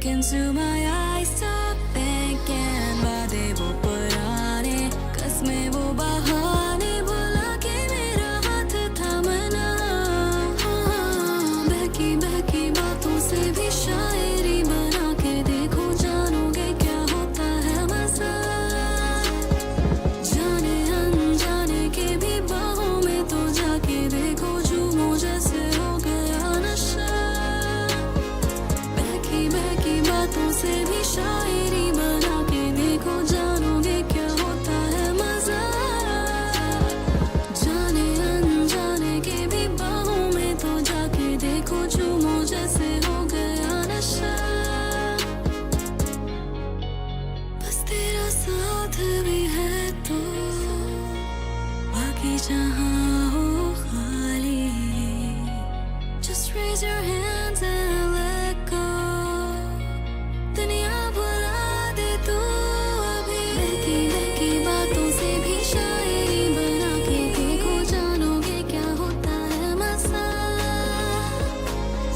into my eyes, stop thinking वादे वो पुराने, कसमें वो बहाने, बुला के मेरा हाथ थामना। बहकी बहकी बातों से भी शायरी बना के देखो, जानोगे क्या होता है मजा। जाने अनजाने के भी बाहों में तो जाके देखो, झूमो जैसे हो गया नशा। बहकी बहकी बातों से भी शायरी बना के देखो, जानोगे क्या होता है मजा। जाने अनजाने के भी बाहों में तो जाके देखो, झूमो जैसे हो गया नशा। बस तेरा साथ भी है तो बाकी जहां हो खाली। Just raise your hands and let go, दुनिया भुला दे तू अभी। बहकी बहकी बातों से भी शायरी बना के देखो, जानोगे क्या होता है मजा।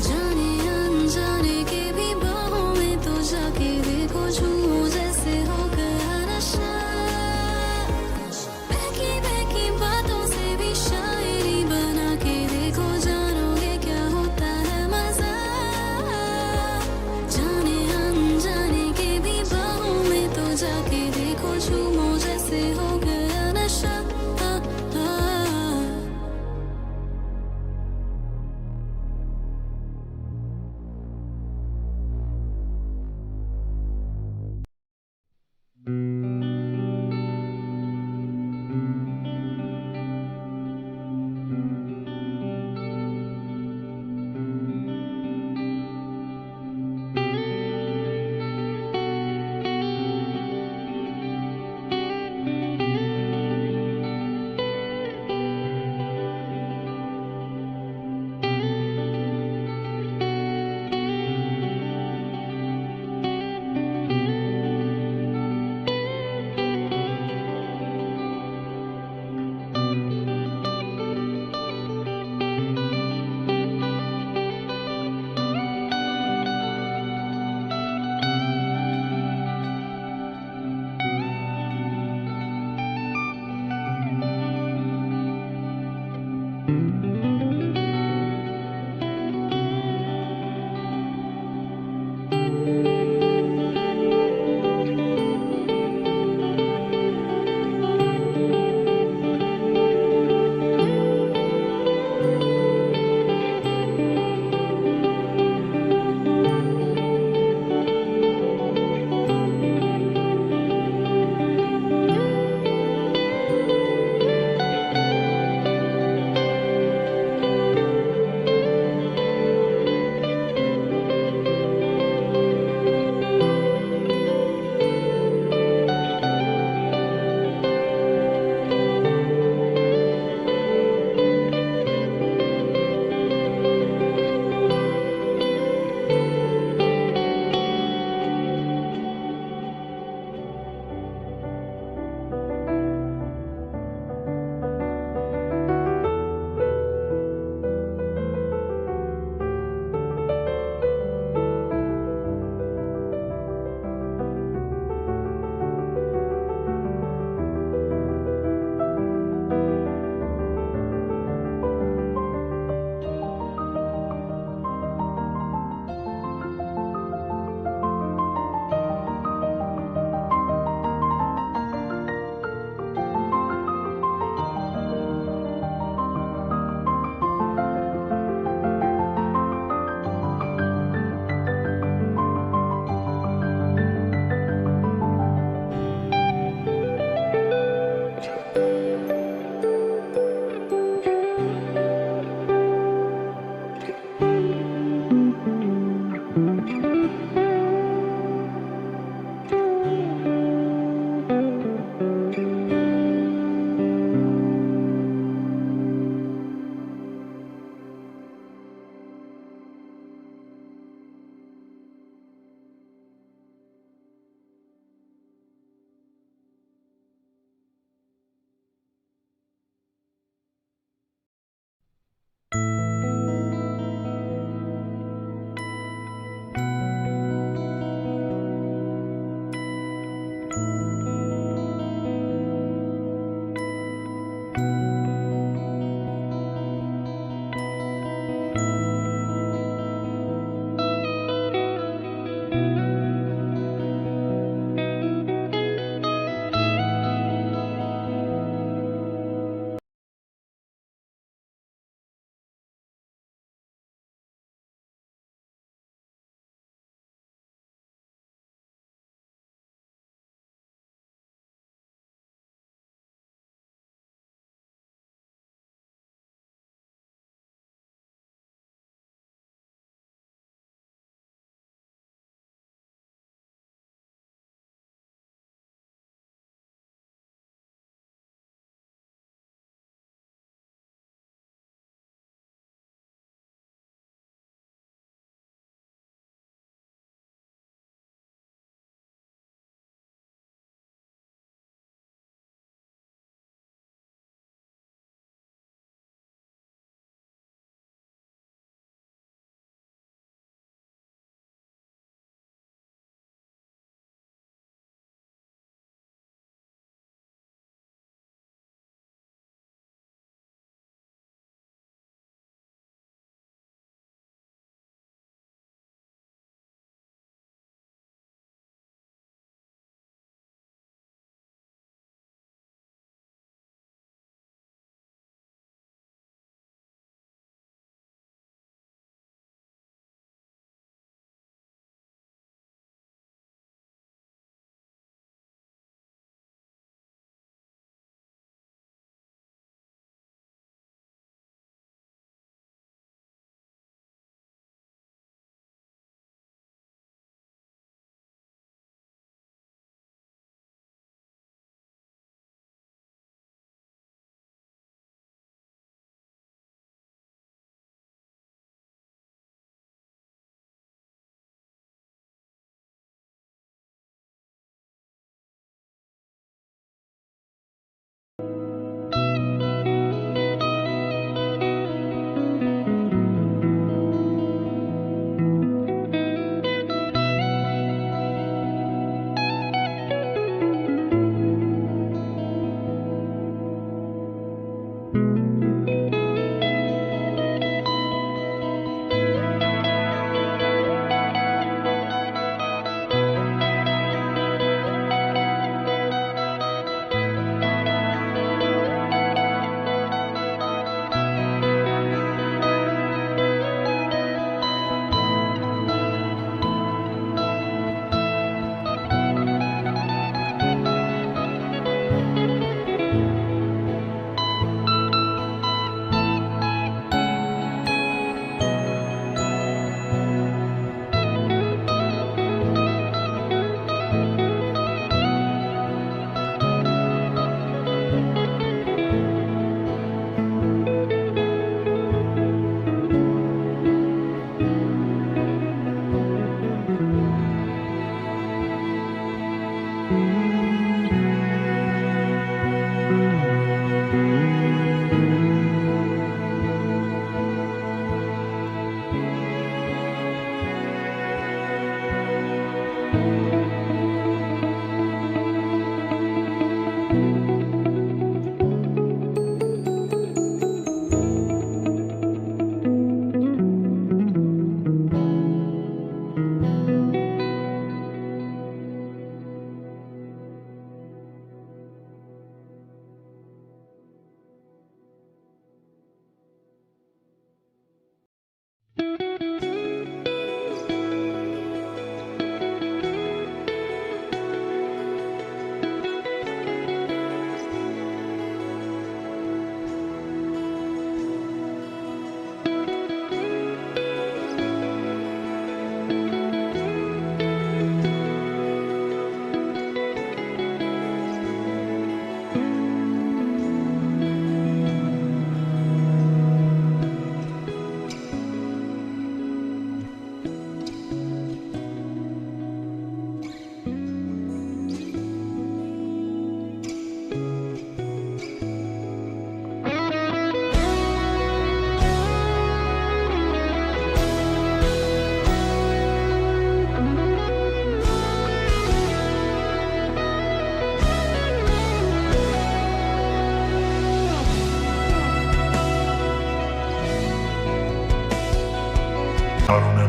जाने अनजाने के भी बाहों में तो जाके देखो, झूमो जैसे हो गया नशा। बहकी बहकी बातों से भी शायरी बना के देखो, जानोगे क्या होता है मजा। जाने अनजाने के भी बाहों में तो जाके देखो, झूमो जैसे हो गया नशा।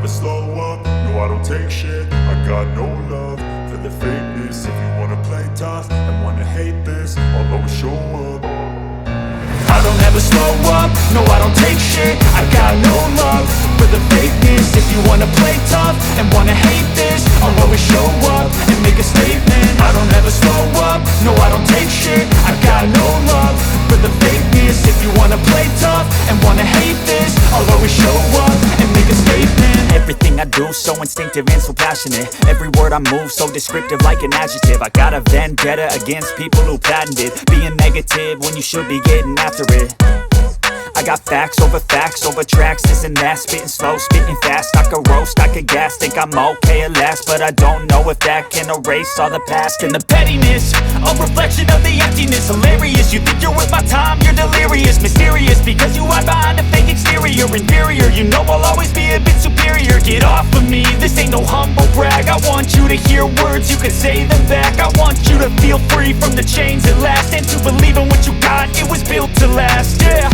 never slow up, no I don't take shit. I got no love for the fakeness. If you wanna play tough and wanna hate this, I'll always show up. I don't ever slow up, no I don't take shit. I got no love for the fakeness. If you wanna play tough and wanna hate this, I'll always show up and make a statement. I don't ever slow up, no I don't take shit. I got no love for the fakeness. If you wanna play tough and wanna hate this, I'll always show up and make a statement. Everything I do so instinctive and so passionate. Every word I move so descriptive like an adjective. I got a vendetta against people who patented being negative when you should be getting after it. I got facts over tracks, this and that. Spitting slow, spitting fast. I could roast, I could gas. Think I'm okay at last, but I don't know if that can erase all the past. And the pettiness, a reflection of the emptiness. Hilarious, you think you're worth my time, you're delirious. Mysterious, because you hide behind a fake exterior. Inferior, you know I'll always be a bit superior. Get off of me, this ain't no humble brag. I want you to hear words, you can say them back. I want you to feel free from the chains at last, and to believe in what you got, it was built to last, yeah.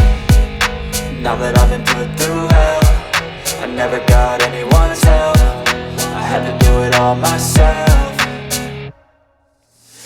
Now that I've been put through hell, I never got anyone's help. I had to do it all myself.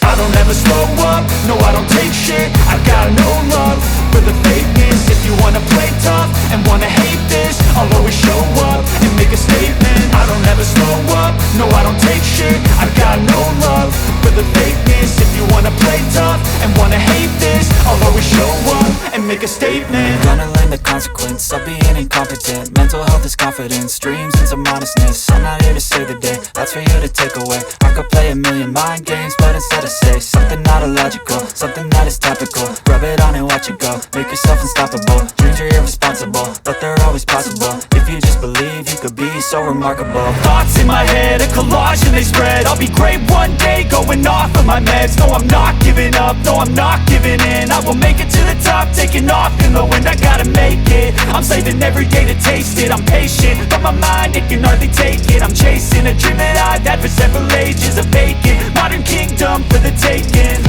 I don't ever slow up, no I don't take shit. I got no love for the fakeness. If you wanna play tough and wanna hate this, I'll always show up and make a statement. I don't ever slow up, no I don't take shit. I got no love for the fakeness. If you wanna play tough and wanna hate this, I'll always show up and make a statement. Gonna learn the consequence of being incompetent. Mental health is confidence, dreams and some honestness. I'm not here to save the day, that's for you to take away. I could play a million mind games, but instead I say something not illogical, something that is topical. Rub it on and watch it go, make yourself unstoppable. Dreams are irresponsible, but they're always possible. If you just believe, you could be so remarkable. Thoughts in my head, a collage and they spread. I'll be great one day, going off of my meds. No, I'm not giving up, no, I'm not giving in. I will make it to the top, taking off in the wind. I gotta make it, I'm saving every day to taste it. I'm patient, but my mind, it can hardly take it. I'm chasing a dream that I've had for several ages. A vacant, modern kingdom for the taking.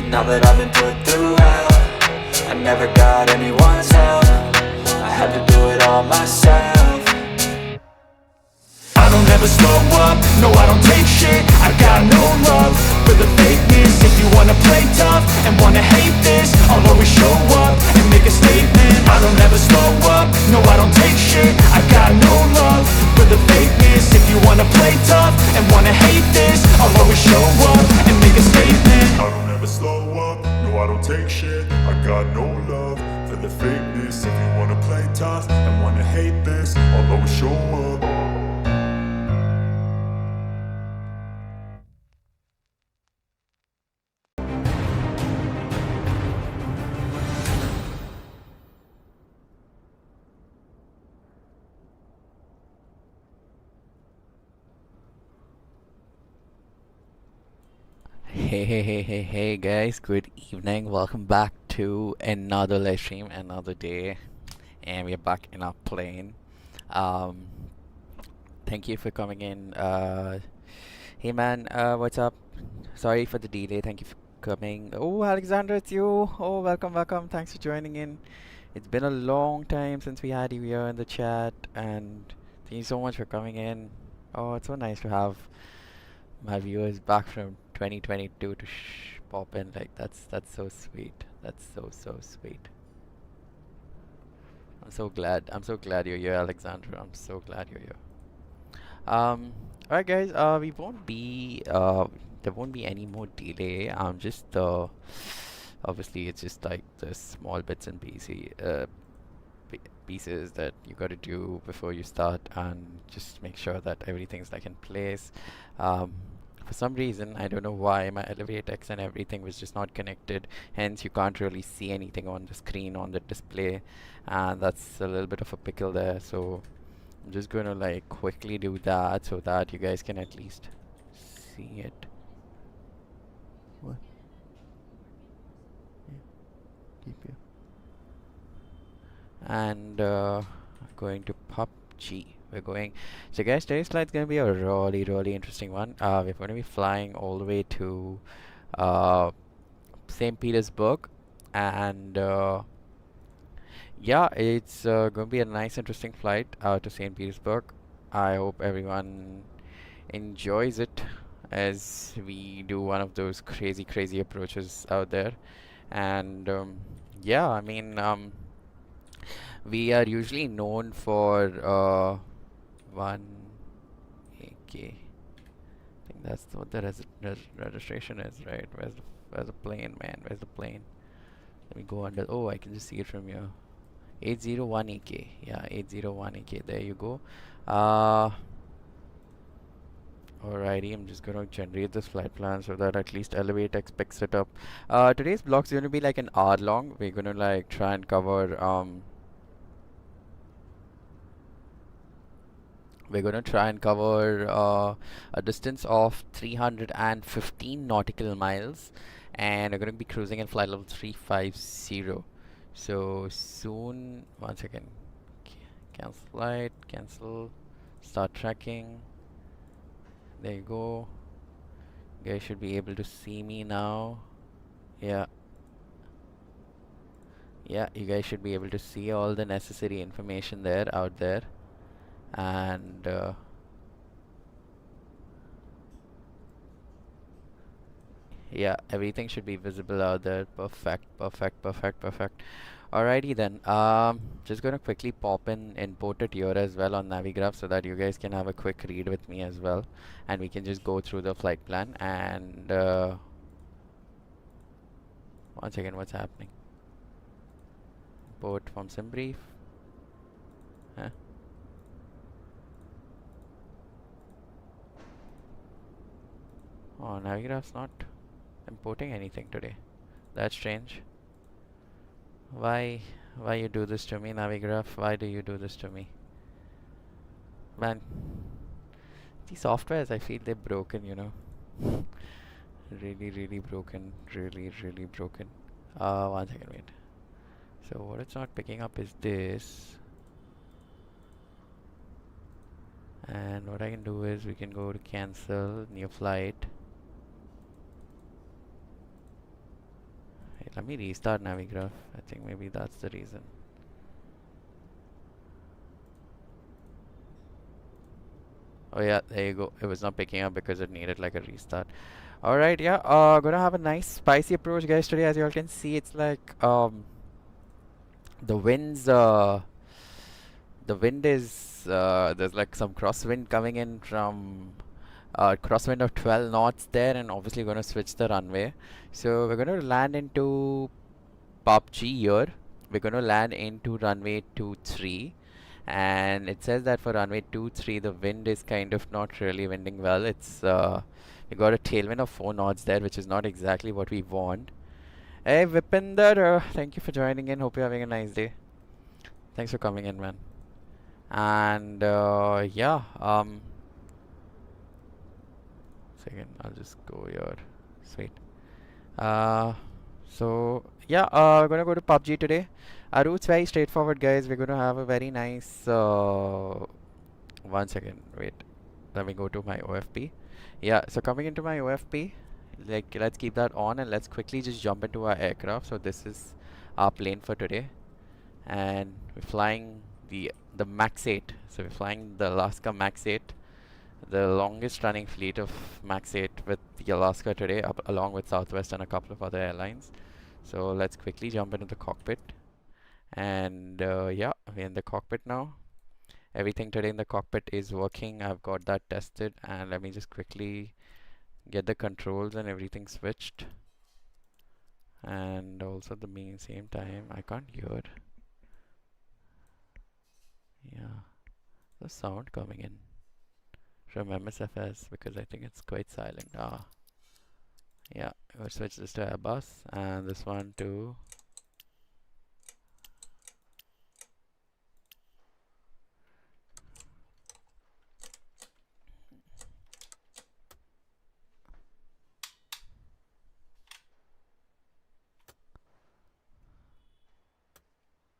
Now that I've been put through hell, I never got anyone's help. I had to do it all myself. I don't ever slow up, no I don't take shit. I got no love for the fakeness. If you wanna play tough and wanna hate this, I'll always show up and make a statement. I don't ever slow up, no I don't take shit. I got no love for the fakeness. If you wanna play tough and wanna hate this, I'll always show up and make a statement. I don't ever slow up, no I don't take shit. I got no love for the fakeness. If you wanna play tough and wanna hate this, I'll always show up. Hey guys, good evening. Welcome back to another live stream, another day, and we're back in our plane. Thank you for coming in. Hey man, what's up? Sorry for the delay. Thank you for coming. Oh, Alexandra, it's you. Oh, welcome. Thanks for joining in. It's been a long time since we had you here in the chat, and thank you so much for coming in. Oh, it's so nice to have my viewers back from 2022 to pop in. Like that's so sweet. That's so sweet. I'm so glad you're here, Alexandra. I'm so glad you're here. Alright guys, we won't be there won't be any more delay. Just obviously it's just like the small bits and pieces that you got to do before you start, and just make sure that everything's like in place. For some reason, I don't know why, my elevatex and everything was just not connected, hence you can't really see anything on the screen, on the display, and that's a little bit of a pickle there. So I'm just going to like quickly do that so that you guys can at least see it. What? Yeah. Keep you. And going to PUBG. We're going. So guys, today's slide's gonna be a really interesting one. We're going to be flying all the way to St. Petersburg, and yeah, it's going to be a nice, interesting flight to St. Petersburg. I hope everyone enjoys it as we do one of those crazy, crazy approaches out there. And yeah, I mean, we are usually known for 1 AK. I think that's what the registration is, right? Where's the plane, man? Where's the plane? Let me go under. Oh, I can just see it from here. 801 AK. Yeah, 801 AK. There you go. Alrighty, I'm just gonna generate this flight plan so that at least ElevateX picks it up. Today's block's gonna be like an hour long. We're gonna like try and cover a distance of 315 nautical miles, and we're gonna be cruising in flight level 350. So soon, one second. Cancel flight, cancel, start tracking. There you go. You guys should be able to see me now. Yeah. Yeah, you guys should be able to see all the necessary information there, out there. And yeah, everything should be visible out there. Perfect, perfect, perfect, perfect. Alrighty then. Just gonna quickly pop in import it here as well on Navigraph so that you guys can have a quick read with me as well, and we can just go through the flight plan. And one second, what's happening? Import from SimBrief. Huh? Oh, Navigraph's not importing anything today. That's strange. Why you do this to me, Navigraph? Why do you do this to me? Man, these softwares, I feel they're broken, you know. Really, really broken. Really, really broken. One second, wait. So what it's not picking up is this. And what I can do is we can go to cancel, new flight. Hey, let me restart Navigraph. I think maybe that's the reason. Oh yeah, there you go. It was not picking up because it needed like a restart. Alright, yeah, gonna have a nice spicy approach, guys, today. As you all can see, it's like the winds the wind is there's like some crosswind coming in from crosswind of 12 knots there, and obviously going to switch the runway. So we're going to land into PUBG here. We're going to land into runway 23, and it says that for runway 23 the wind is kind of not really winding well. It's we got a tailwind of 4 knots there, which is not exactly what we want. Hey Vipinder, thank you for joining in. Hope you're having a nice day. Thanks for coming in, man. And yeah, second, I'll just go here. Sweet. So yeah, we're gonna go to PUBG today. Our route's very straightforward, guys. We're gonna have a very nice one second, wait, let me go to my OFP. Yeah, so coming into my OFP, like, let's keep that on and let's quickly just jump into our aircraft. So this is our plane for today, and we're flying the Max 8. So we're flying the Alaska Max 8, the longest running fleet of Max 8 with the Alaska today, along with Southwest and a couple of other airlines. So let's quickly jump into the cockpit. And yeah, we're in the cockpit now. Everything today in the cockpit is working. I've got that tested, and let me just quickly get the controls and everything switched. And also the same time, I can't hear. Yeah, the sound coming in from Msfs because I think it's quite silent. Yeah, we'll switch this to Airbus and this one to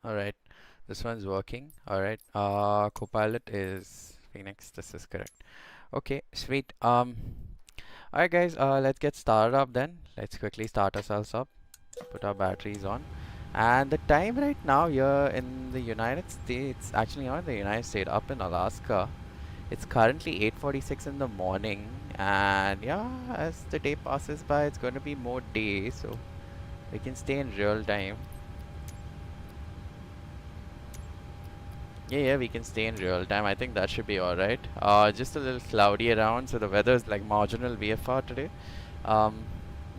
alright, this one's working. Alright, Copilot is Phoenix. This is correct. Okay, sweet. Alright guys, let's get started up then. Let's quickly start ourselves up, put our batteries on, And the time right now here in the United States, actually not in the United States, up in Alaska, it's currently 8:46 in the morning. And yeah, as the day passes by, it's going to be more day, so we can stay in real time. Yeah, we can stay in real time. I think that should be alright. Just a little cloudy around, so the weather is like marginal VFR today. Um,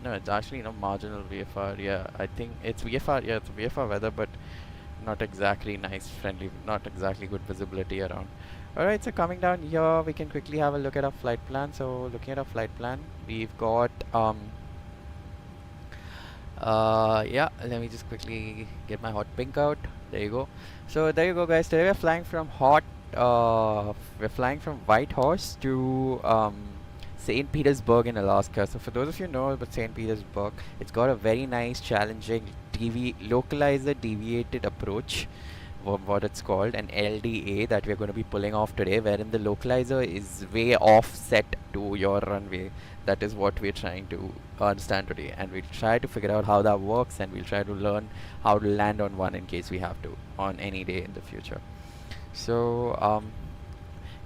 no, it's actually not marginal VFR. Yeah, I think it's VFR. Yeah, it's VFR weather, but not exactly nice, friendly, not exactly good visibility around. Alright, so coming down here, we can quickly have a look at our flight plan. So looking at our flight plan, we've got yeah, let me just quickly get my hot pink out. There you go. So there you go, guys. Today we're flying from we're flying from Whitehorse to St. Petersburg in Alaska. So for those of you who know about St. Petersburg, it's got a very nice, challenging localizer deviated approach, what it's called, an LDA, that we're going to be pulling off today, wherein the localizer is way offset to your runway. That is what we're trying to understand today, and we'll try to figure out how that works, and we'll try to learn how to land on one in case we have to on any day in the future. So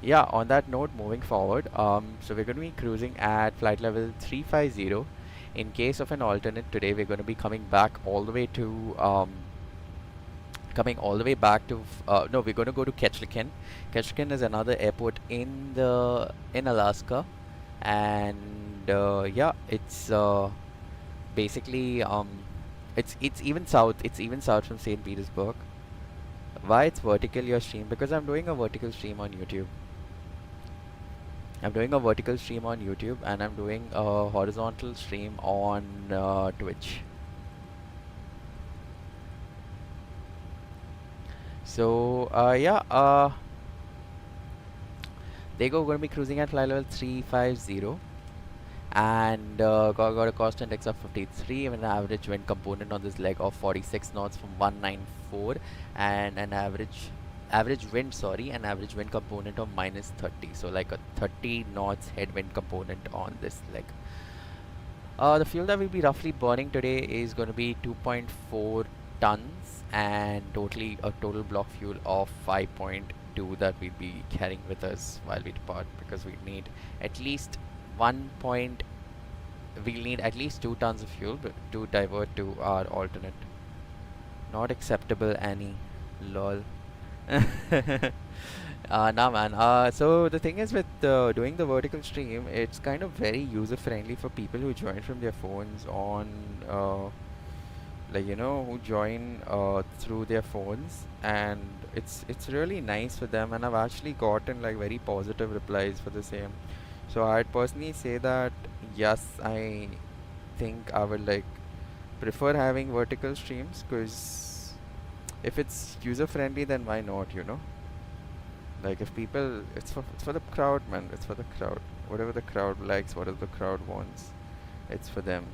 yeah, on that note, moving forward, so we're going to be cruising at flight level 350. In case of an alternate, today we're going to be coming back all the way to no, we're going to go to Ketchikan. Ketchikan is another airport in Alaska, and yeah, it's basically it's even south. It's even south from St. Petersburg. Why it's vertical your stream? Because I'm doing a vertical stream on YouTube. I'm doing a vertical stream on YouTube, and I'm doing a horizontal stream on Twitch. So yeah, they go. We're gonna be cruising at flight level 350, and got a cost index of 53, and an average wind component on this leg of 46 knots from 194, and an average wind, an average wind component of minus 30. So like a 30 knots headwind component on this leg. The fuel that we'll be roughly burning today is going to be 2.4 tons, and a total block fuel of 5.2 that we'll be carrying with us while we depart, because we need at least we'll need at least 2 tons of fuel to divert to our alternate. Not acceptable, Annie. Lol. Nah, man. So the thing is, with doing the vertical stream, it's kind of very user friendly for people who join from their phones on who join through their phones, and it's really nice for them, and I've actually gotten like very positive replies for the same. So I'd personally say that yes, I think I would like prefer having vertical streams, because if it's user friendly, then why not, you know? Like, if people, it's for the crowd, man. It's for the crowd. Whatever the crowd likes, whatever the crowd wants, it's for them.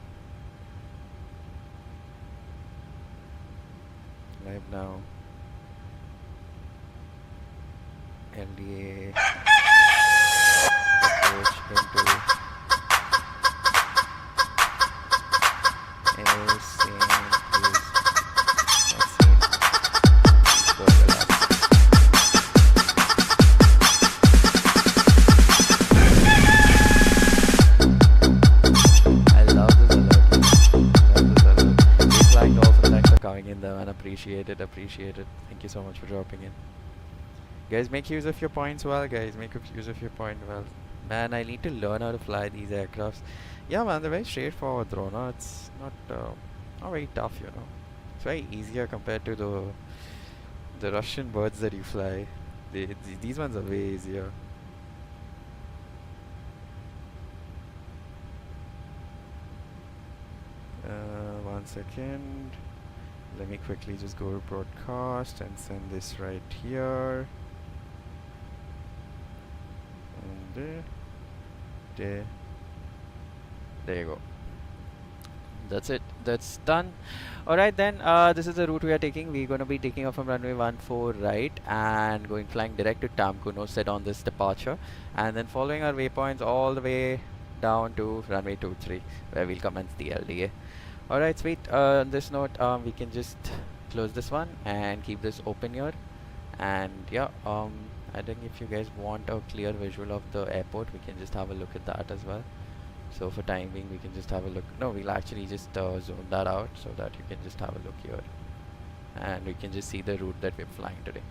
Live now. LDA. Approach into appreciate it. Thank you so much for dropping in. Guys, make use of your points well, guys. Make use of your point well. Man, I need to learn how to fly these aircrafts. Yeah, man, they're very straightforward, Drona. It's not very tough, you know. It's very easier compared to the Russian birds that you fly. These ones are way easier. One second. Let me quickly just go to broadcast and send this right here. And there you go. That's it. That's done. Alright then, this is the route we are taking. We're going to be taking off from runway 14 right and flying direct to Tamkuno, set on this departure, and then following our waypoints all the way down to runway 23, where we'll commence the LDA. Alright, sweet. On this note, we can just close this one and keep this open here. And yeah, I think if you guys want a clear visual of the airport, we can just have a look at that as well. So for time being, we can just have a look. No, we'll actually just zoom that out so that you can just have a look here. And we can just see the route that we're flying today.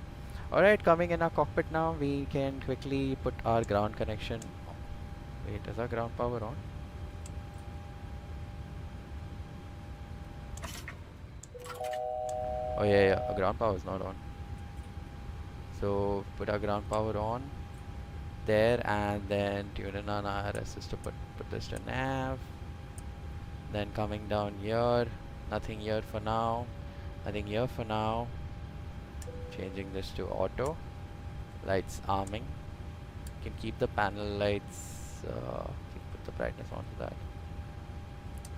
Alright, coming in our cockpit now, we can quickly put our ground connection. Wait, is our ground power on? Oh yeah, our ground power is not on. So put our ground power on there, and then tune in on our IRS to put this to nav. Then coming down here, nothing here for now, nothing here for now. Changing this to auto. Lights arming. You can keep the panel lights, put the brightness onto that.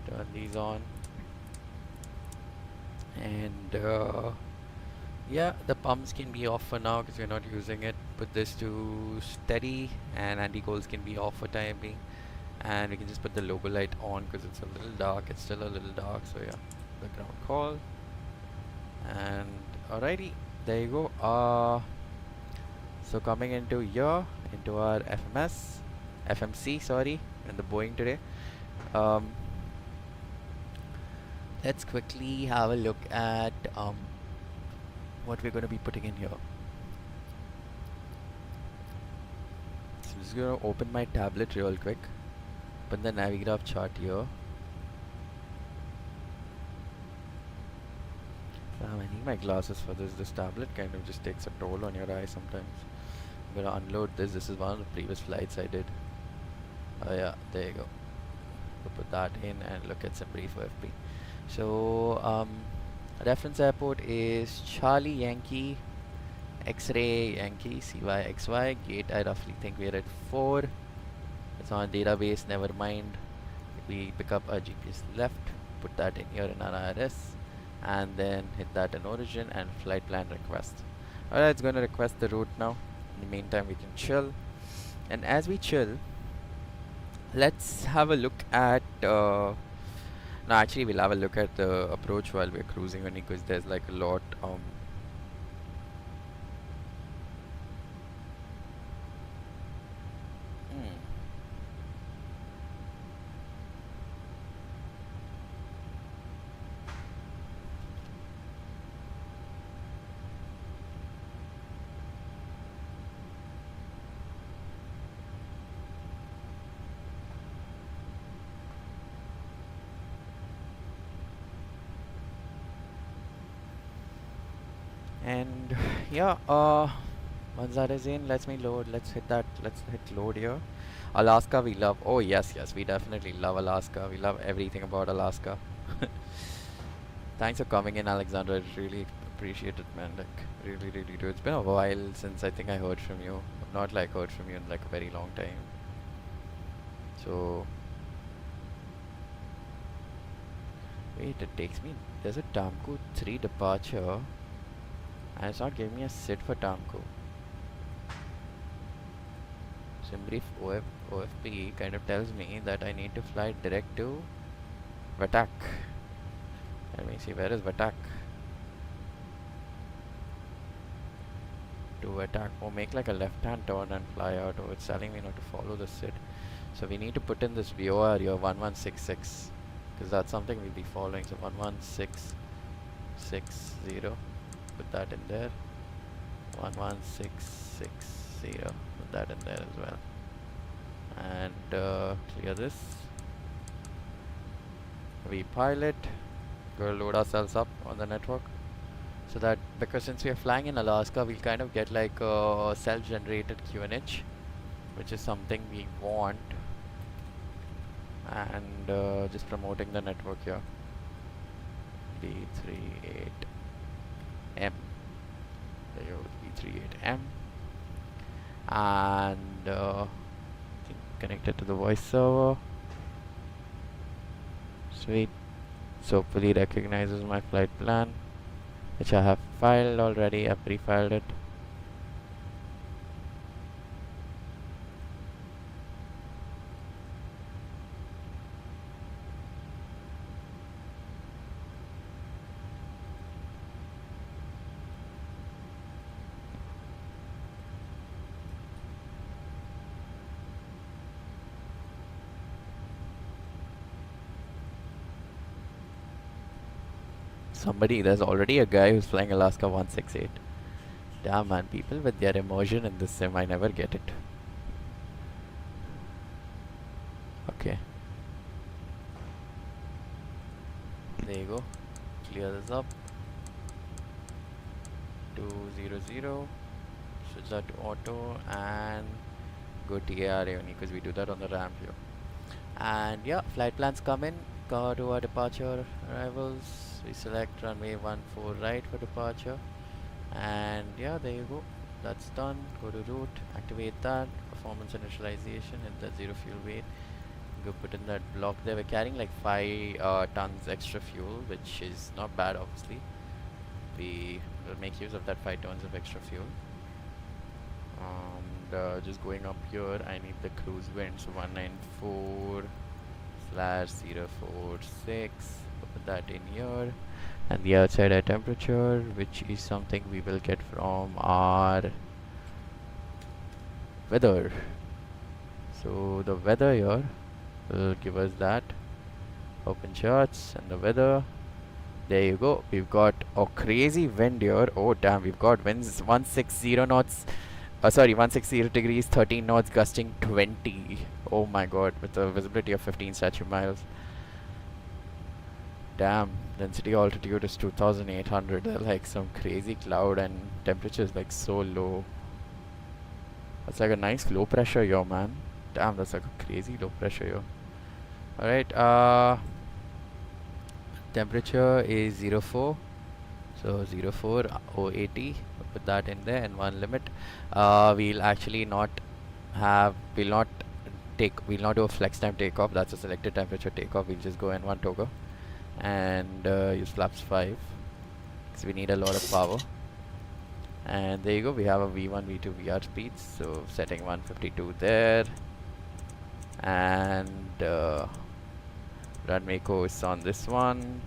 Turn these on. And yeah, the pumps can be off for now because we're not using it. Put this to steady, and anti-goals can be off for time being. And we can just put the logo light on because it's a little dark. It's still a little dark, so yeah. The ground call. And alrighty, there you go. So coming into here, into our FMC, sorry, and the Boeing today. Let's quickly have a look at what we're going to be putting in here. So I'm just going to open my tablet real quick. Open the Navigraph chart here. I need my glasses for this. This tablet kind of just takes a toll on your eye sometimes. I'm going to unload this. This is one of the previous flights I did. Oh yeah, there you go. We'll put that in and look at some brief OFP. So reference airport is Charlie Yankee X-ray Yankee CYXY. Gate, I roughly think we're at 4. It's on database, never mind. We pick up our GPS left, put that in here in our IRS, and then hit that in origin and flight plan request. Alright, it's going to request the route now. In the meantime, we can chill. And as we chill, let's have a look at no, actually we'll have a look at the approach while we're cruising, only because there's like a lot and yeah, once that is in, let's hit load here. Alaska we love. Oh yes, we definitely love Alaska. We love everything about Alaska. Thanks for coming in, Alexander. I really appreciate it, man. Like really do. It's been a while since I think I heard from you. I've not like heard from you in like a very long time. So wait, it takes me, there's a Tamku 3 departure and it's not giving me a sit for Tamku. Simbrief OFP kind of tells me that I need to fly direct to Vatak. Let me see, where is Vatak? To Vatak. Oh, make like a left hand turn and fly out. Oh, it's telling me not to follow the sit. So we need to put in this VOR here, 1166, because that's something we'll be following. So 11660, put that in there. 11660, put that in there as well. And clear this. We pilot, go load ourselves up on the network. So that, because since we are flying in Alaska, we'll kind of get like a self-generated QNH, which is something we want. And just promoting the network here. B38M. There you go, B38M. And connected to the voice server. Sweet. So hopefully recognizes my flight plan, which I have filed already. I've pre-filed it. There's already a guy who's flying Alaska 168. Damn man, people with their immersion in this sim, I never get it. Okay. There you go. Clear this up. 200. Switch that to auto and go TAR only because we do that on the ramp here. And yeah, flight plans come in. Go to our departure arrivals. We select runway 14 right for departure. And yeah, there you go. That's done. Go to route, activate that. Performance initialization, hit that 0 fuel weight. Go put in that block there. We're carrying like 5 tons extra fuel, which is not bad obviously. We will make use of that 5 tons of extra fuel. And just going up here, I need the cruise wind, so 194/046. Put that in here. And the outside air temperature, which is something we will get from our weather. So the weather here will give us that. Open charts and the weather. There you go. We've got a crazy wind here. Oh damn, we've got winds 160 knots. 160 degrees, 13 knots, gusting 20. Oh my god, with a visibility of 15 statute miles. Damn, density altitude is 2800. They're like some crazy cloud and temperature is like so low. That's like a nice low pressure here, man. Damn, that's like a crazy low pressure here. Alright, temperature is 04. So 04 080. Put that in there and one limit. We'll actually not we'll not do a flex time takeoff. That's a selected temperature takeoff. We'll just go N1 Togo and use flaps 5 because we need a lot of power. And there you go, we have a V1 V2 VR speeds, so setting 152 there. And runway course on this one.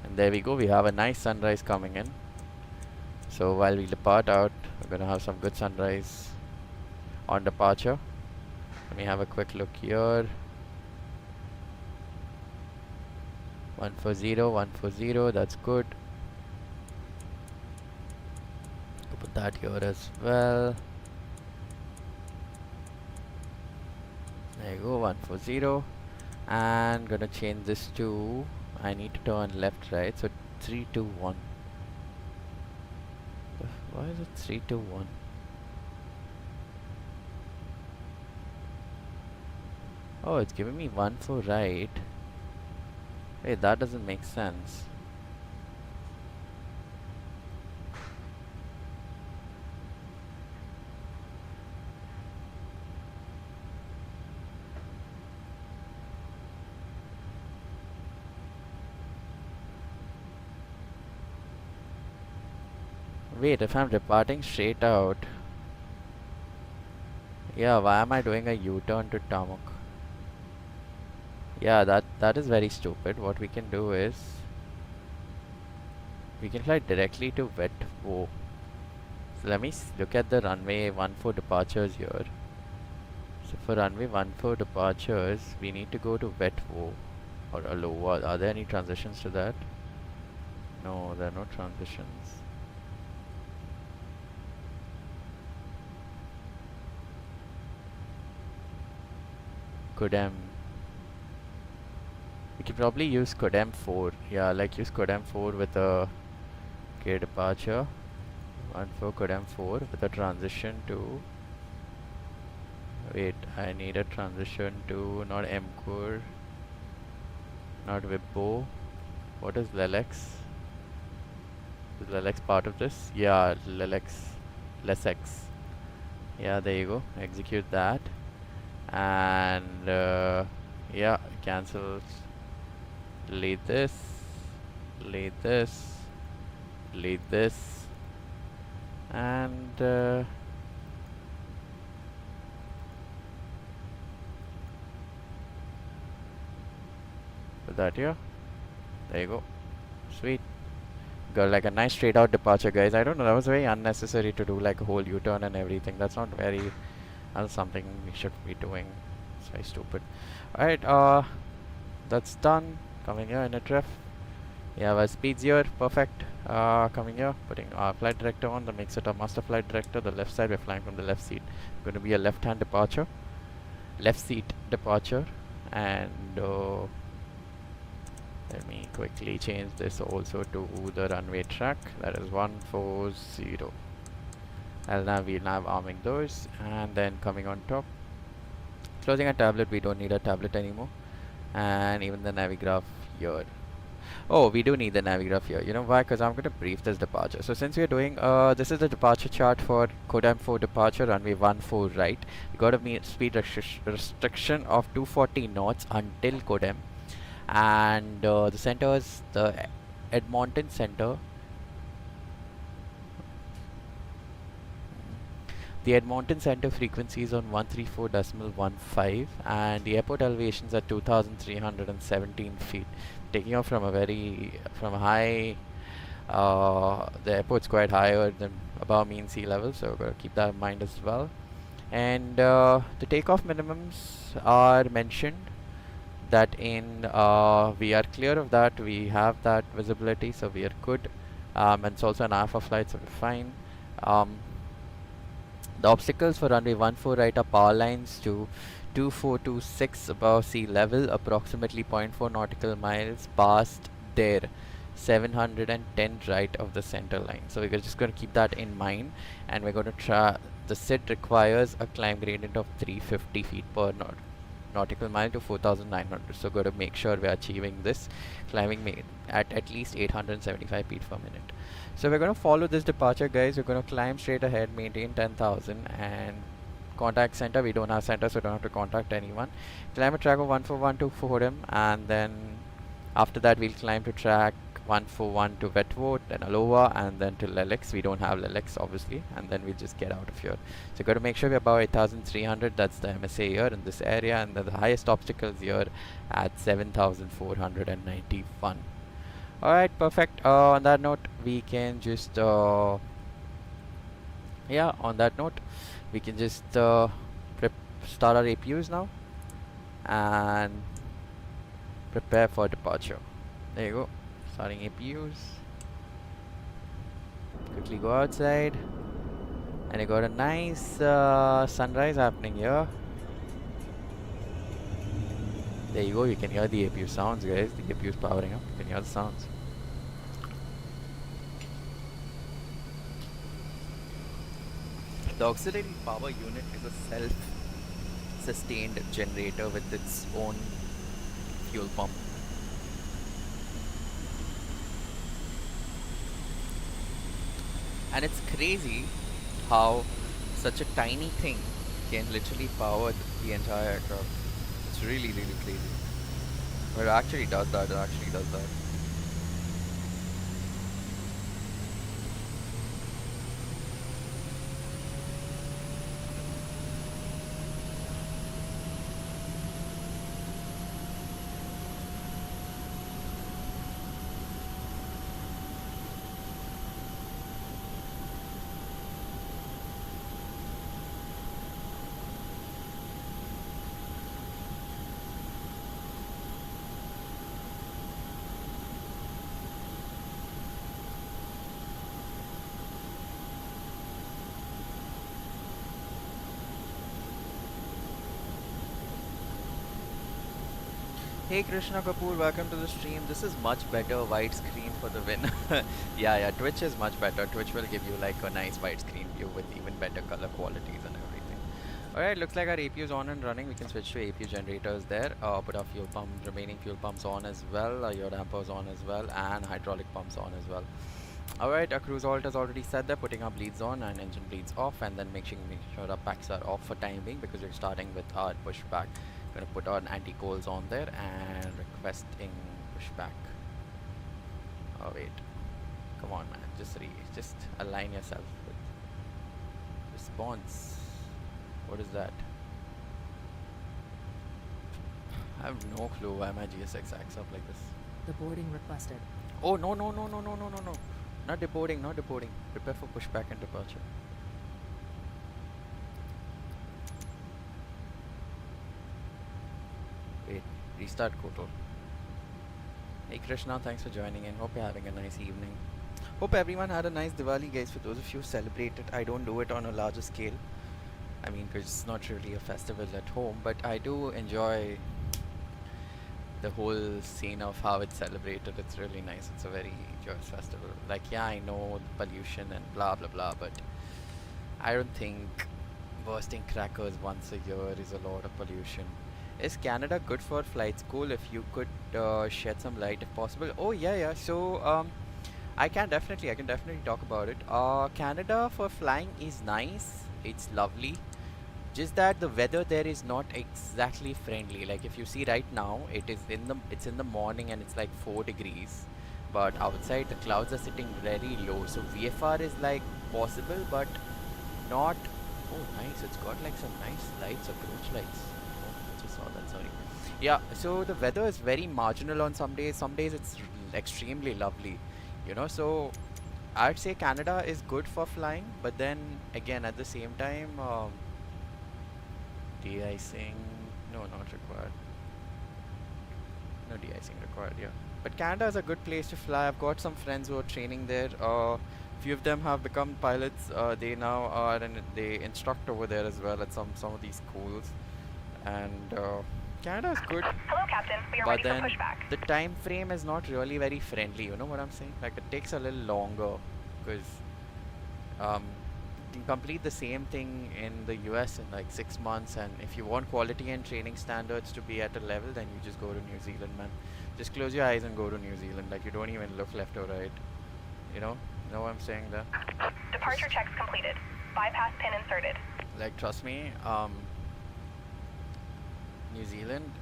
And there we go, we have a nice sunrise coming in. So while we depart out, we're gonna have some good sunrise on departure. Let me have a quick look here. 140, that's good. Put that here as well. There you go, 140. And gonna change this to, I need to turn left, right? So 321. Why is it 321? Oh, it's giving me 14 right. Wait, that doesn't make sense. Wait, if I'm departing straight out, yeah, why am I doing a U-turn to Tamuk? Yeah, that is very stupid. What we can do is we can fly directly to Wetwo. So let me look at the runway 14 departures here. So for runway 14 departures, we need to go to Wetwo or Aloha. Are there any transitions to that? No, there are no transitions. Kodam. We could probably use Kodam 4. Yeah, like use Kodam 4 with a departure. 14 Kodam 4 with a transition to. Wait, I need a transition to not MCore, not Wippo. What is Lelex? Is Lelex part of this? Yeah, Lesex. Yeah, there you go. Execute that. And yeah, cancel. Delete this. Delete this. Delete this. And put that here. There you go. Sweet. Got like a nice straight out departure, guys. I don't know, that was very unnecessary to do like a whole U-turn and everything. That's not very, that's something we should be doing. It's very stupid. Alright, that's done. coming here in a ref. We have our speeds here, perfect. Coming here, putting our flight director on, that makes it a master flight director. The left side, we're flying from the left seat. Going to be a left-hand departure, left seat departure, and let me quickly change this also to the runway track. That is 140. We'll nav arming those, and then coming on top, closing a tablet. We don't need a tablet anymore, and even the navigraph here. Oh, we do need the navigraph here. You know why? Because I'm going to brief this departure. So since we're doing, this is the departure chart for Kodam 4 departure, runway 14 right. We got a speed restriction of 240 knots until Kodam. And the centers, the Edmonton center. The Edmonton center frequency is on 134.15 and the airport elevations are 2,317 feet. Taking off from a high, the airport's quite higher than above mean sea level, so we're going to keep that in mind as well. And the takeoff minimums are mentioned that in, we are clear of that, we have that visibility, so we are good. And it's also an alpha flight, so we're fine. The obstacles for runway 14 right are power lines to 2426 above sea level, approximately 0.4 nautical miles past there, 710 right of the center line. So we're just going to keep that in mind, and we're going to try. The SID requires a climb gradient of 350 feet per nautical mile to 4,900. So got to make sure we're achieving this climbing at least 875 feet per minute. So we're going to follow this departure, guys. We're going to climb straight ahead, maintain 10,000, and contact center. We don't have center, so don't have to contact anyone. Climb a track of 141 to Fordham, and then after that we'll climb to track 141 to Wetwood, then Aloha, and then to Lelex. We don't have Lelex, obviously, and then we'll just get out of here. So got to make sure we're above 8,300. That's the MSA here in this area, and the highest obstacles here at 7,491. Alright, perfect. On that note, we can just on that note, we can just start our APUs now and prepare for departure. There you go, starting APUs. Quickly go outside, and you got a nice sunrise happening here. There you go, you can hear the APU sounds, guys. The APU is powering up, you can hear the sounds. The auxiliary power unit is a self-sustained generator with its own fuel pump. And it's crazy how such a tiny thing can literally power the entire aircraft. It's really, really crazy. But it actually does that, Hey Krishna Kapoor, welcome to the stream. This is much better widescreen for the win. yeah, Twitch is much better. Twitch will give you like a nice widescreen view with even better color qualities and everything. Alright, looks like our APU is on and running. We can switch to APU generators there. Put our fuel pump, remaining fuel pumps on as well. Your dampers on as well, and hydraulic pumps on as well. Alright, our cruise alt is already set there. Putting our bleeds on and engine bleeds off, and then making sure our packs are off for time being because we're starting with our pushback. Gonna put on anti-coals on there and requesting pushback. Oh wait, come on man, just align yourself with response. What is that? I have no clue why my GSX acts up like this. Deboarding requested. Oh no, not deboarding. Prepare for pushback and departure. Wait, restart Kotor. Hey Krishna, thanks for joining in. Hope you're having a nice evening. Hope everyone had a nice Diwali, guys. For those of you who celebrate it, I don't do it on a larger scale. I mean, 'cause it's not really a festival at home, but I do enjoy the whole scene of how it's celebrated. It's really nice. It's a very joyous festival. Like, yeah, I know the pollution and blah blah blah, but I don't think bursting crackers once a year is a lot of pollution. Is Canada good for flight school? If you could shed some light if possible. Oh yeah, yeah. So I can definitely talk about it. Canada for flying is nice. It's lovely. Just that the weather there is not exactly friendly. Like if you see right now, it's in the morning and it's like 4 degrees. But outside the clouds are sitting very low. So VFR is like possible, but not. Oh, nice. It's got like some nice lights, approach lights. Oh, I just saw that. Sorry. Yeah. So the weather is very marginal on some days. Some days it's extremely lovely. You know. So I'd say Canada is good for flying, but then again at the same time, de-icing. No, not required. No de-icing required. Yeah. But Canada is a good place to fly. I've got some friends who are training there. Few of them have become pilots. They now are and they instruct over there as well at some of these schools. And Canada is good. Hello, Captain. We are But ready for then pushback. the time frame is not really very friendly. You know what I'm saying? Like it takes a little longer because you can complete the same thing in the US in like 6 months. And if you want quality and training standards to be at a level, then you just go to New Zealand, man. Just close your eyes and go to New Zealand. Like you don't even look left or right. You know what I'm saying there? Departure checks completed. Bypass pin inserted. Like trust me, New Zealand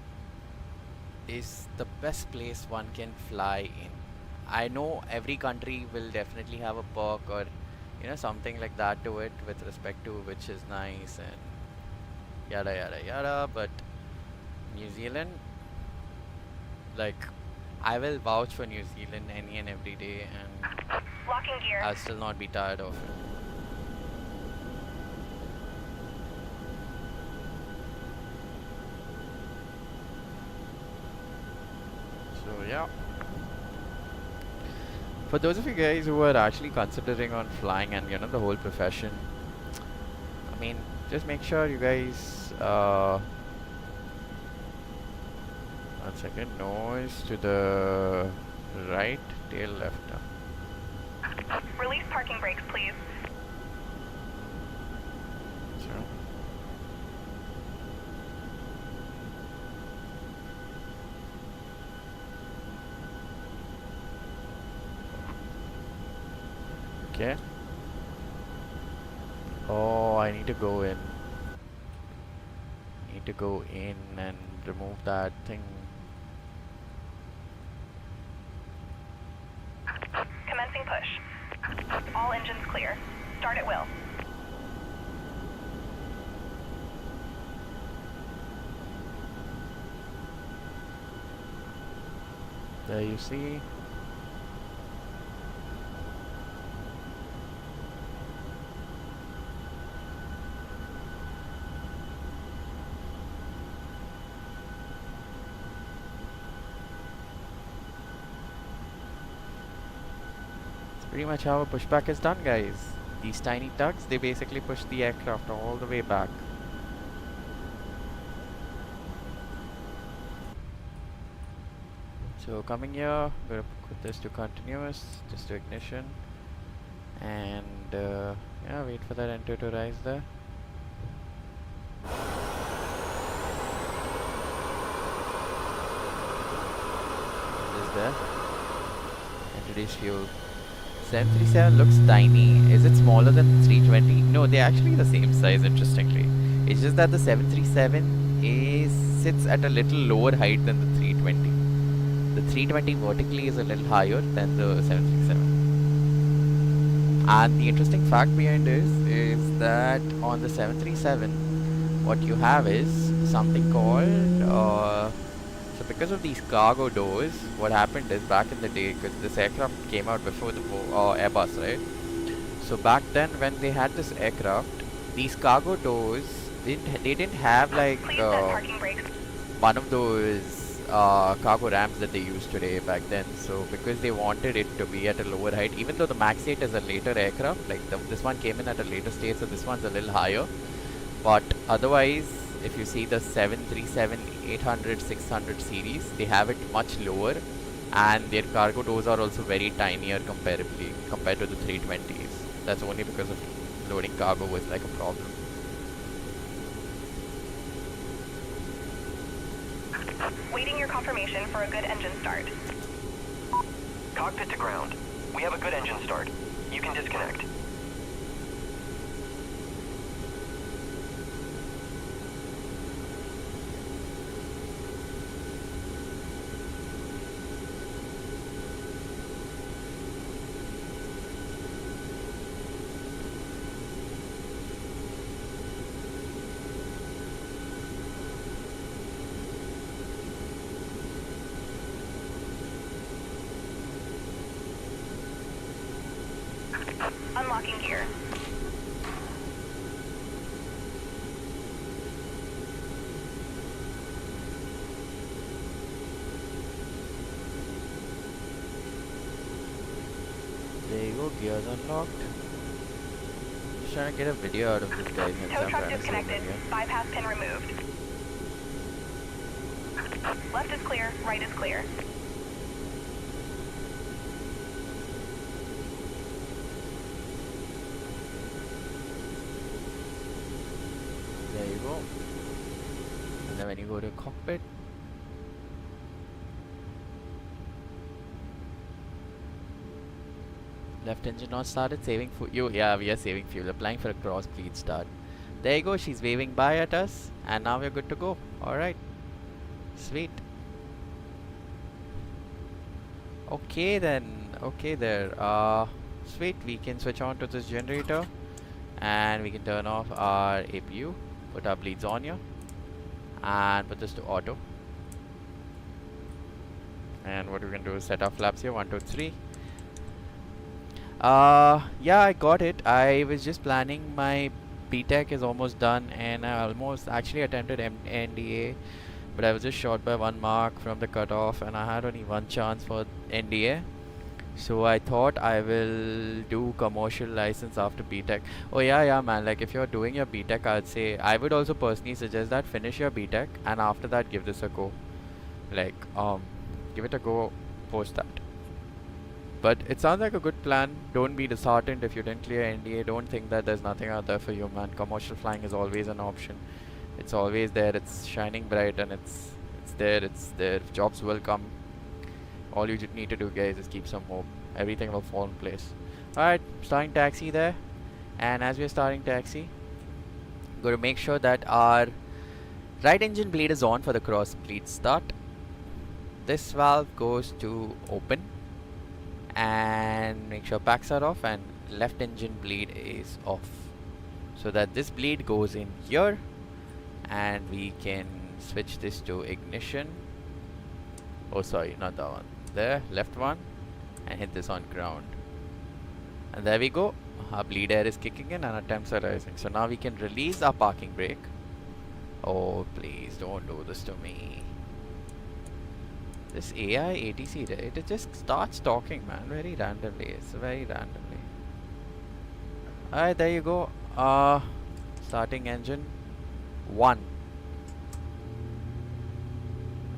is the best place one can fly in. I know every country will definitely have a perk or something like that to it with respect to which is nice and yada yada yada, but New Zealand, like I will vouch for New Zealand any and every day, and Locking gear. I'll still not be tired of it. So yeah, for those of you guys who are actually considering on flying and the whole profession, I mean, just make sure you guys 1 second, noise to the right, tail left. Release parking brakes, please. Sure. Okay. Oh, I need to go in. Need to go in and remove that thing. Commencing push. All engines clear. Start at will. There you see. Pretty much how a pushback is done, guys. These tiny tugs, they basically push the aircraft all the way back. So coming here, I'm gonna put this to continuous, just to ignition, and yeah, wait for that enter to rise there. Is there? Introduce fuel. 737 looks tiny. Is it smaller than the 320? No, they're actually the same size, interestingly. It's just that the 737 sits at a little lower height than the 320. The 320 vertically is a little higher than the 737. And the interesting fact behind this is that on the 737, what you have is something called so because of these cargo doors, what happened is back in the day, because this aircraft came out before the Airbus, right? So back then when they had this aircraft, these cargo doors, they didn't have like Please set parking brakes. one of those cargo ramps that they use today back then. So because they wanted it to be at a lower height, even though the Max 8 is a later aircraft, like this one came in at a later stage, so this one's a little higher. But otherwise, if you see the 737, 800, 600 series, they have it much lower, and their cargo doors are also very tinier comparably compared to the 320s. That's only because of loading cargo was like a problem. Waiting your confirmation for a good engine start. Cockpit to ground. We have a good engine start. You can disconnect. Unlocking gear. There you go, gears unlocked. Just trying to get a video out of this guy. Tow truck disconnected. Bypass pin removed. Left is clear, right is clear. There you go. And then when you go to cockpit, left engine not started, saving fuel. Yeah, we are saving fuel. Applying for a cross fleet start. There you go. She's waving bye at us, and now we're good to go. All right. Sweet. Okay then. Okay there. Sweet. We can switch on to this generator, and we can turn off our APU. Put our bleeds on here, and put this to auto. And what we can do is set our flaps here. 1, 2, 3. Yeah, I got it. I was just planning. My BTEC is almost done, and I almost actually attempted NDA, but I was just short by 1 mark from the cutoff, and I had only 1 chance for NDA. So I thought I will do commercial license after BTEC. Oh yeah man, like if you're doing your BTEC, I'd say I would also personally suggest that finish your BTEC, and after that give this a go. Like give it a go post that. But it sounds like a good plan. Don't be disheartened if you didn't clear NDA. Don't think that there's nothing out there for you, man. Commercial flying is always an option. It's always there. It's shining bright, and it's there. It's there. Jobs will come. All you need to do, guys, is keep some hope. Everything will fall in place. Alright, starting taxi there. And as we're starting taxi, got to make sure that our right engine bleed is on for the cross bleed start. This valve goes to open, and make sure packs are off, and left engine bleed is off, so that this bleed goes in here, and we can switch this to ignition. Oh sorry, not that one. There, left one, and hit this on ground, and there we go. Our bleed air is kicking in and our temps are rising. So now we can release our parking brake. Oh please don't do this to me. This AI ATC, right? It just starts talking, man, very randomly. It's very randomly. Alright, there you go. Starting engine 1.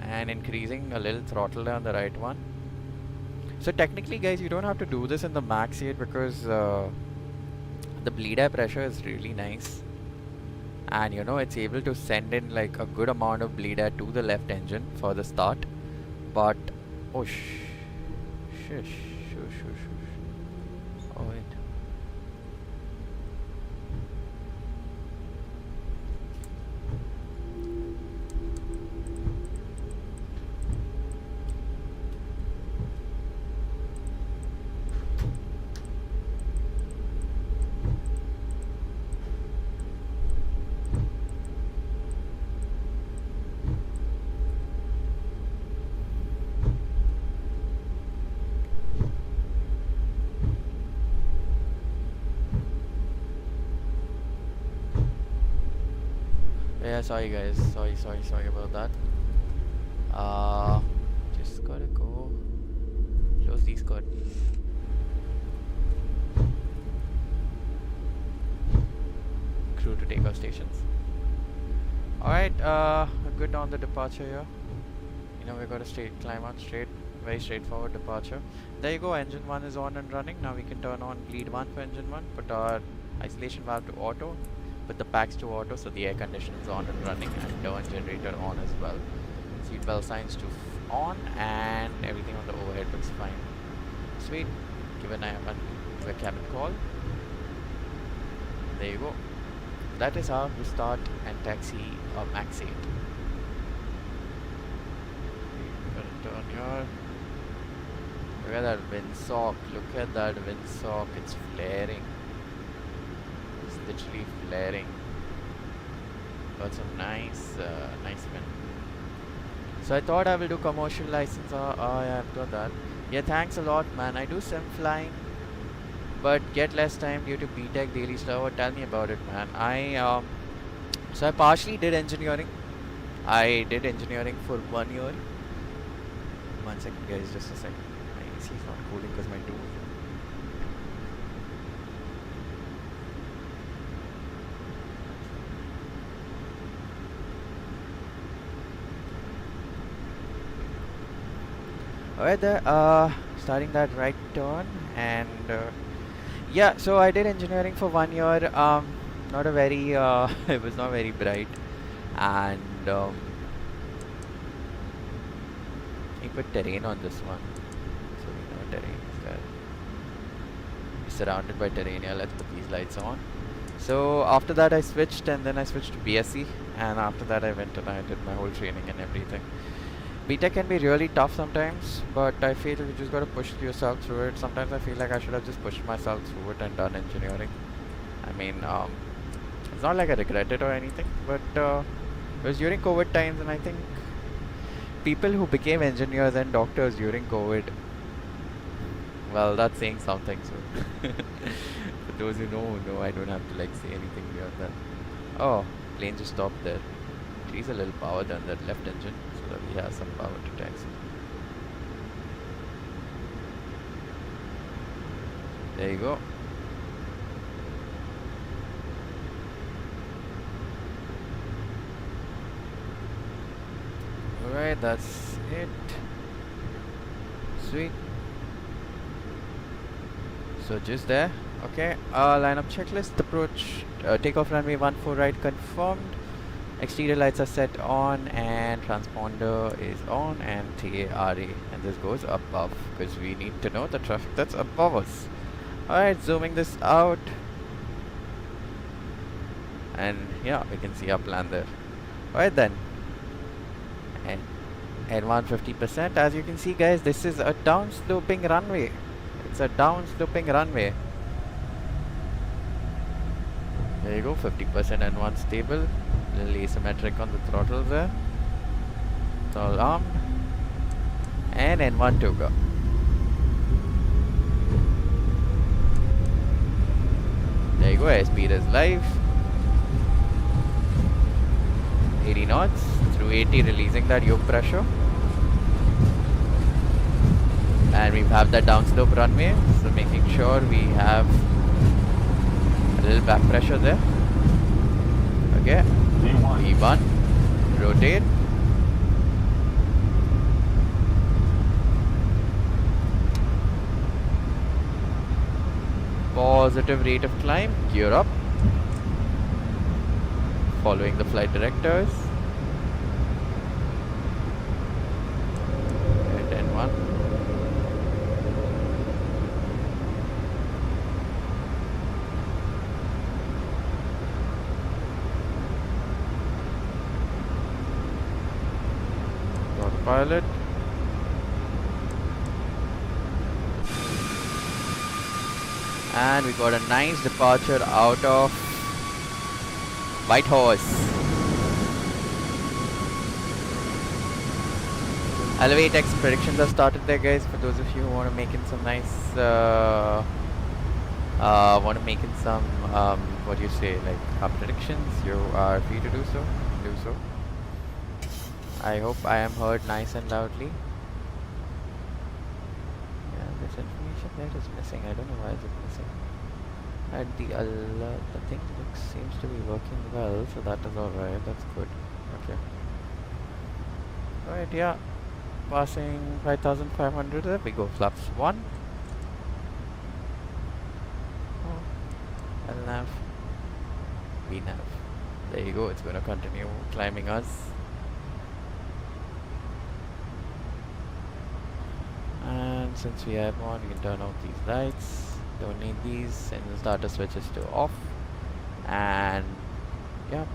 And increasing a little throttle on the right one. So technically, guys, you don't have to do this in the max 8 because the bleed air pressure is really nice, and you know it's able to send in like a good amount of bleed air to the left engine for the start. But oh shush. Oh wait. Yeah, sorry guys, sorry about that. Just gotta go close these curtains. Crew to take our stations. Alright, good on the departure here. You know, we're gonna climb out straight, very straightforward departure. There you go, engine 1 is on and running. Now we can turn on bleed 1 for engine 1, put our isolation valve to auto, put the packs to auto so the air conditioner is on and running, and turn generator on as well. Seatbelt signs to on, and everything on the overhead looks fine. Sweet. Give a cabin call. There you go. That is how we start and taxi a Max 8. We're gonna turn here. Look at that windsock. Look at that windsock. It's flaring. It's literally flaring. Got some nice wind. So I thought I will do commercial license. Yeah, I've got that. Yeah, thanks a lot, man. I do sim flying, but get less time due to BTech daily stuff. Tell me about it, man. So I partially did engineering. I did engineering for 1 year. 1 second, guys, just a second. My AC is not cooling because my door. Alright, there. Starting that right turn, and yeah. So I did engineering for 1 year. Not a very. It was not very bright, and we put terrain on this one, so we know terrain is there. We're surrounded by terrain. Yeah, let's put these lights on. So after that I switched, and then I switched to BSc, and after that I went and I did my whole training and everything. BTech can be really tough sometimes, but I feel you just gotta push yourself through it. Sometimes I feel like I should have just pushed myself through it and done engineering. I mean, it's not like I regret it or anything, but it was during COVID times, and I think people who became engineers and doctors during COVID, well, that's saying something. So for those who know, I don't have to like say anything beyond that. Oh, plane just stopped there. Increase a little power than that left engine, so that we have some power to taxi. There you go. Alright, that's it. Sweet. So just there. Okay, lineup checklist, approach, takeoff runway 14 right confirmed. Exterior lights are set on, and transponder is on, and TARA, and this goes above because we need to know the traffic that's above us. Alright, zooming this out, and yeah, we can see our plan there. Alright then, and at 150%, as you can see, guys, this is a down sloping runway. It's a down sloping runway. There you go, 50% and 1 stable. Little asymmetric on the throttles there. It's all armed. And N1 to go. There you go, airspeed is live. 80 knots. Through 80, releasing that yoke pressure. And we have that downslope runway, so making sure we have a little back pressure there. Okay. V1, rotate. Positive rate of climb, gear up. Following the flight directives. And N1. Pilot. And we got a nice departure out of Whitehorse. Elevate X predictions have started there, guys. For those of you who want to make in some nice, what do you say, like predictions, you are free to do so. I hope I am heard nice and loudly. Yeah, this information there is missing. I don't know why is it missing. And the alert, the thing seems to be working well, so that is alright. That's good. Okay. Alright, yeah. Passing 5,500. There we go. Flaps 1. Oh. LNAV. VNAV. There you go. It's going to continue climbing us. And since we have one, we can turn off these lights. Don't need these. And the starter switches to off. And yeah,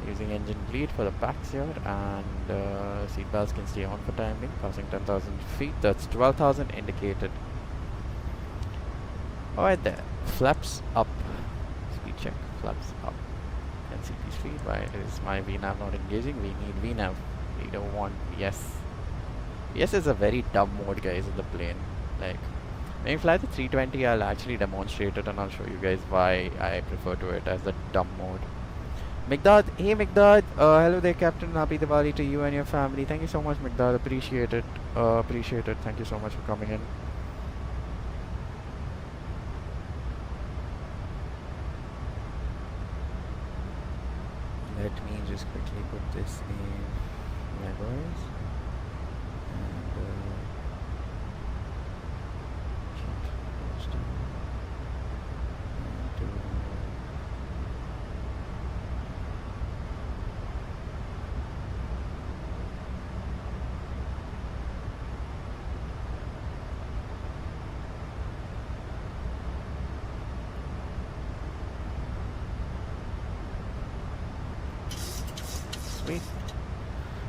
using engine bleed for the packs here, and seat belts can stay on for time being. Passing 10,000 feet. That's 12,000 indicated. Alright there. Flaps up. Speed check. Flaps up. And CP speed. Why is my VNAV not engaging? We need VNAV. We don't want VS. VS is a very dumb mode, guys, in the plane. Like, when you fly the 320, I'll actually demonstrate it and I'll show you guys why I prefer to it as the dumb mode. Mikdad, hey Mikdad, hello there Captain, happy Diwali to you and your family. Thank you so much Mikdad, appreciate it, thank you so much for coming in. Let me just quickly put this in my voice. Sweet.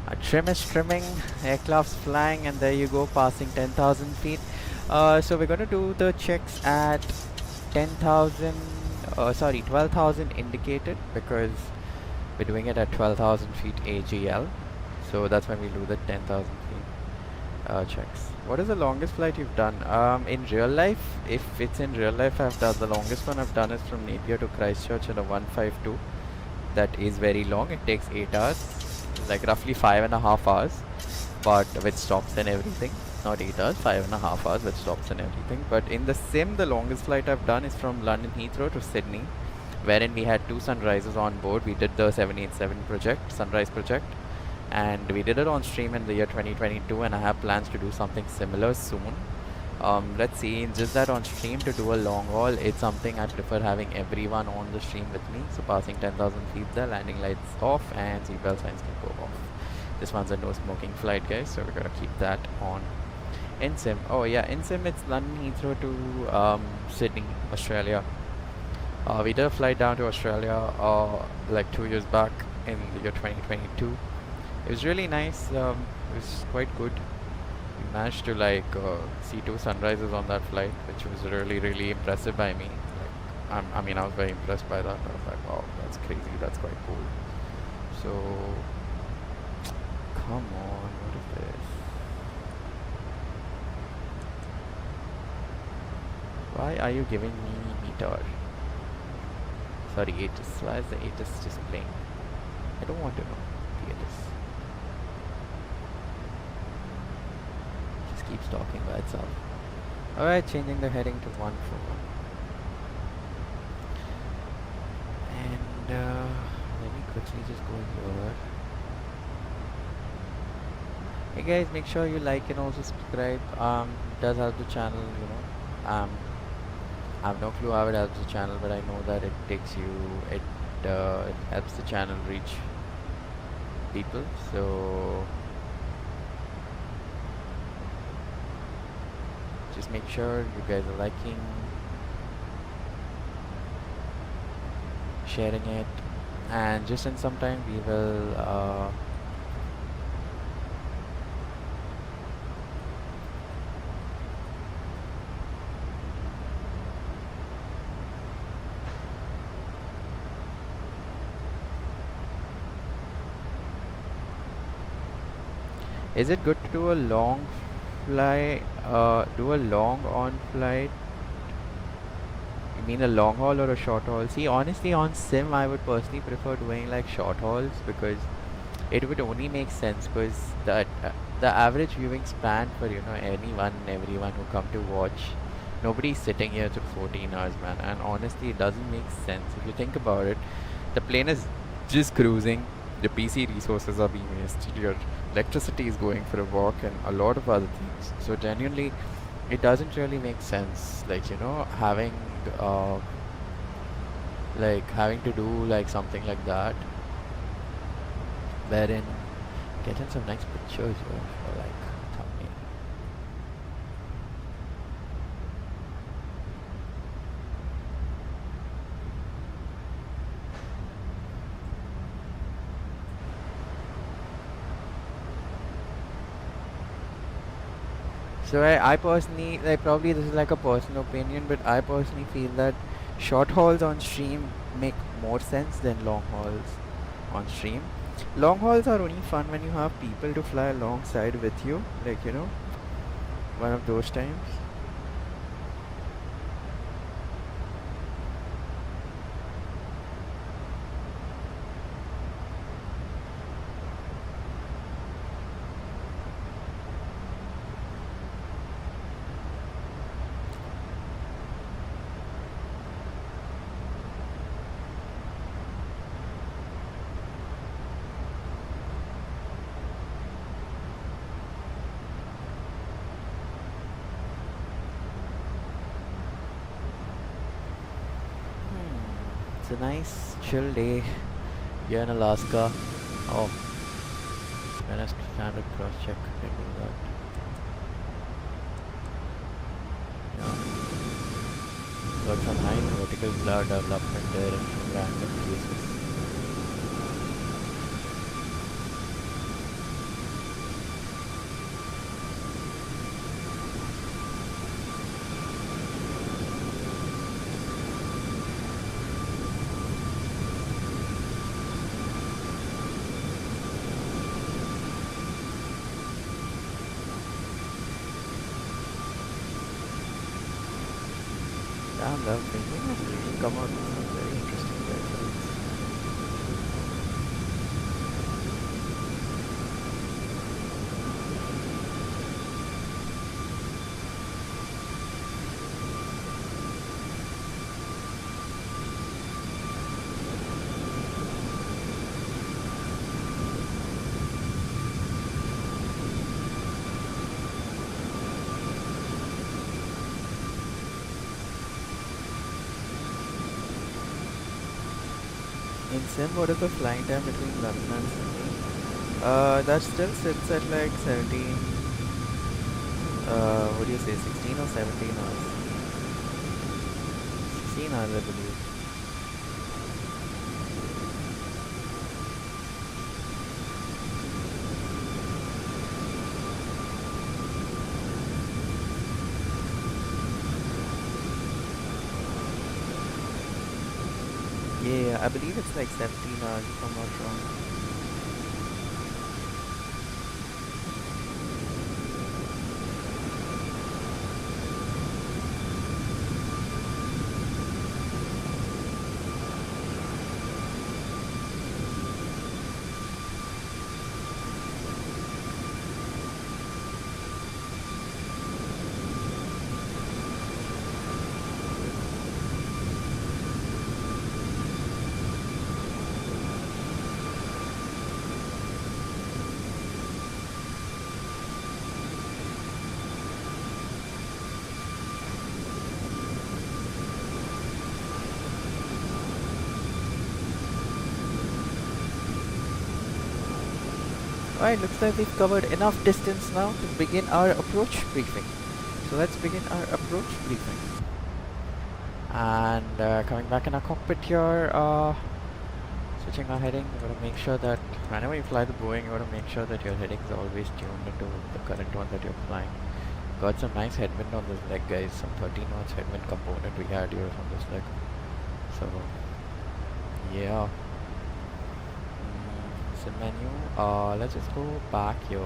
Our trim is trimming, aircraft's flying, and there you go, passing 10,000 feet. So we're going to do the checks at 12,000 indicated, because we're doing it at 12,000 feet AGL. So that's when we do the 10,000 feet checks. What is the longest flight you've done? In real life, if it's in real life, I've done the longest one I've done is from Napier to Christchurch in a 152. That is very long. It takes 8 hours, like roughly 5.5 hours, but with stops and everything. Not 8 hours, 5.5 hours with stops and everything. But in the sim, the longest flight I've done is from London Heathrow to Sydney, wherein we had 2 sunrises on board. We did the 787 project, sunrise project, and we did it on stream in the year 2022, and I have plans to do something similar soon. Let's see, just that on stream to do a long haul, it's something I prefer having everyone on the stream with me. So passing 10,000 feet, the landing lights off and seatbelt signs can go off. This one's a no smoking flight, guys, so we're gonna keep that on. In sim, oh yeah, in sim it's London Heathrow to Sydney, Australia. We did a flight down to Australia like 2 years back in the year 2022. It was really nice. It was quite good. We managed to like see 2 sunrises on that flight, which was really impressive by me. Like, I mean, I was very impressed by that. I was like, wow, that's crazy. That's quite cool. So, come on, what is this? Why are you giving me meter? Sorry, ATIS. Why is the ATIS just playing? I don't want to know the ATIS. Keeps talking by itself. Alright, changing the heading to 141. And let me quickly just go here. Hey guys, make sure you like and also subscribe. It does help the channel, you know. I have no clue how it helps the channel, but I know that it takes you, it helps the channel reach people. So just make sure you guys are liking, sharing it, and just in some time we will is it good to do a long fly, do a long on flight? You mean a long haul or a short haul? See, honestly, on sim I would personally prefer doing like short hauls, because it would only make sense because the average viewing span for anyone and everyone who come to watch, nobody's sitting here to 14 hours, man. And honestly, it doesn't make sense if you think about it. The plane is just cruising, the PC resources are being wasted, your electricity is going for a walk, and a lot of other things. So genuinely, it doesn't really make sense, like having to do like something like that, wherein getting some nice pictures for like thumbnail. So I personally, like, probably this is like a personal opinion, but I personally feel that short hauls on stream make more sense than long hauls on stream. Long hauls are only fun when you have people to fly alongside with you, like one of those times. It's a nice chill day here in Alaska. Oh, when I standard cross check, can do that. Yeah. Got some nice vertical cloud development there in some random places. Damn, that painting has really come out with some very interesting visuals. In Sim, what is the flying time between London and Sydney? That still sits at like 17, what do you say, 16 or 17 hours? 16 hours, I believe. Yeah, I believe it's like 17 hours if I'm not wrong. Alright, looks like we've covered enough distance now to begin our approach briefing. So let's begin our approach briefing. And coming back in our cockpit here, switching our heading, you gotta make sure that whenever you fly the Boeing, you gotta make sure that your heading is always tuned into the current one that you're flying. Got some nice headwind on this leg, guys. Some 13 knots headwind component we had here on this leg. So, yeah. Menu. Let's just go back here.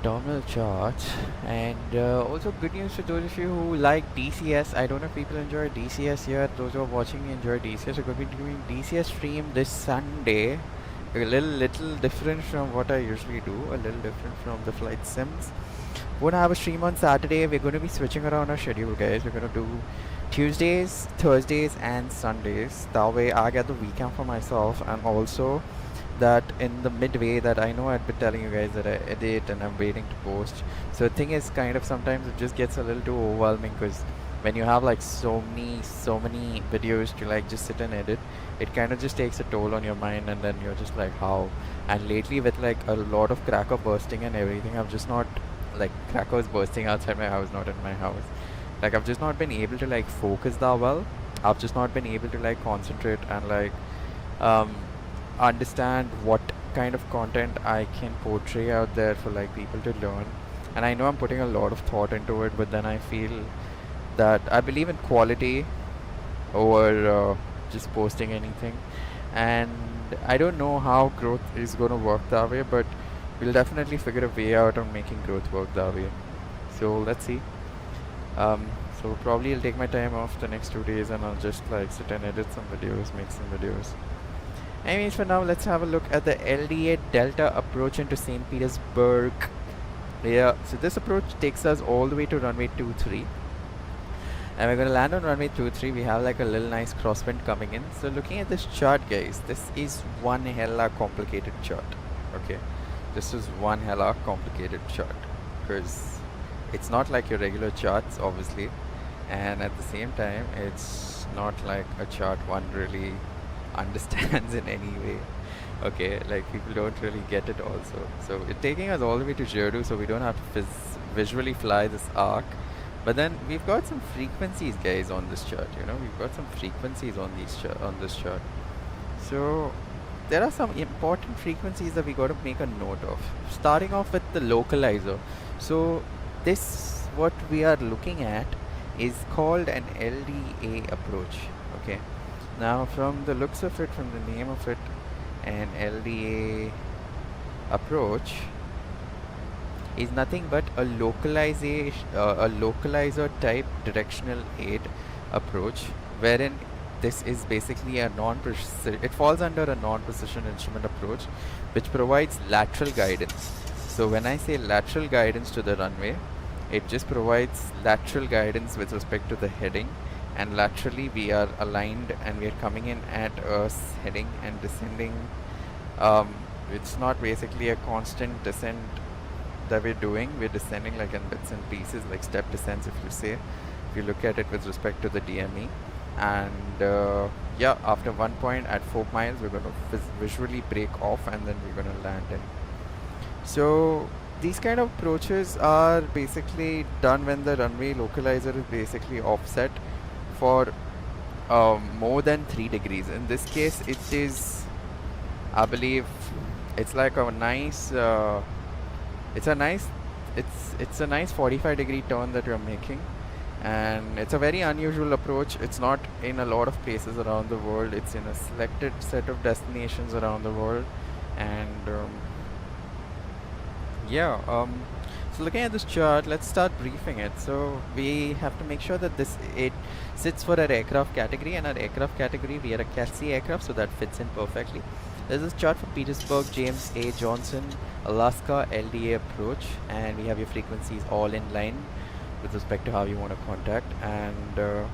Terminal chart, and also good news for those of you who like DCS. I don't know if people enjoy DCS here. Those who are watching me enjoy DCS. We're going to be doing DCS stream this Sunday a little different from what I usually do, a little different from the flight sims. We're gonna have a stream on Saturday. We're gonna be switching around our schedule, guys. We're gonna do Tuesdays, Thursdays, and Sundays. That way, I get the weekend for myself, and also that in the midway that I know I'd been telling you guys that I edit and I'm waiting to post. So the thing is, kind of sometimes it just gets a little too overwhelming because when you have like so many videos to like just sit and edit, it kind of just takes a toll on your mind, and then you're just like, how? And lately with like a lot of cracker bursting and everything, I've just not like crackers bursting outside my house, not in my house. Like I've just not been able to like focus that well. I've just not been able to like concentrate and like understand what kind of content I can portray out there for like people to learn. And I know I'm putting a lot of thought into it, but then I feel that I believe in quality over just posting anything, and I don't know how growth is going to work that way, but we'll definitely figure a way out on making growth work that way. So let's see. So probably I'll take my time off the next 2 days and I'll just like sit and edit some videos, make some videos. Anyways, for now, let's have a look at the LDA Delta approach into St. Petersburg. Yeah, so this approach takes us all the way to runway 23. And we're going to land on runway 23. We have like a little nice crosswind coming in. So looking at this chart, guys, this is one hella complicated chart. Okay, this is one hella complicated chart because it's not like your regular charts, obviously, and at the same time it's not like a chart one really understands in any way. Okay, like people don't really get it also. So it's taking us all the way to Jedu, so we don't have to visually fly this arc. But then we've got some frequencies, guys, on this chart. You know, we've got some frequencies on this chart. So there are some important frequencies that we got to make a note of. Starting off with the localizer. So this, what we are looking at, is called an LDA approach. Okay. Now, from the looks of it, from the name of it, an LDA approach is nothing but a localizer type directional aid approach, wherein this is basically a it falls under a non-precision instrument approach, which provides lateral guidance. So when I say lateral guidance to the runway, it just provides lateral guidance with respect to the heading, and laterally we are aligned and we are coming in at a heading and descending. It's not basically a constant descent that we're doing. We're descending like in bits and pieces, like step descents, if you say, if you look at it with respect to the DME. And yeah, after 1 point at 4 miles, we're going to visually break off and then we're going to land in. So these kind of approaches are basically done when the runway localizer is basically offset for more than 3 degrees. In this case, it is, I believe, it's like a nice it's a nice 45-degree turn that you're making, and it's a very unusual approach. It's not in a lot of places around the world. It's in a selected set of destinations around the world. And yeah, so looking at this chart, let's start briefing it. So we have to make sure that it sits for our aircraft category, and our aircraft category, we are a Cat C aircraft, so that fits in perfectly. This is a chart for Petersburg, James A. Johnson, Alaska LDA approach, and we have your frequencies all in line with respect to how you want to contact. And the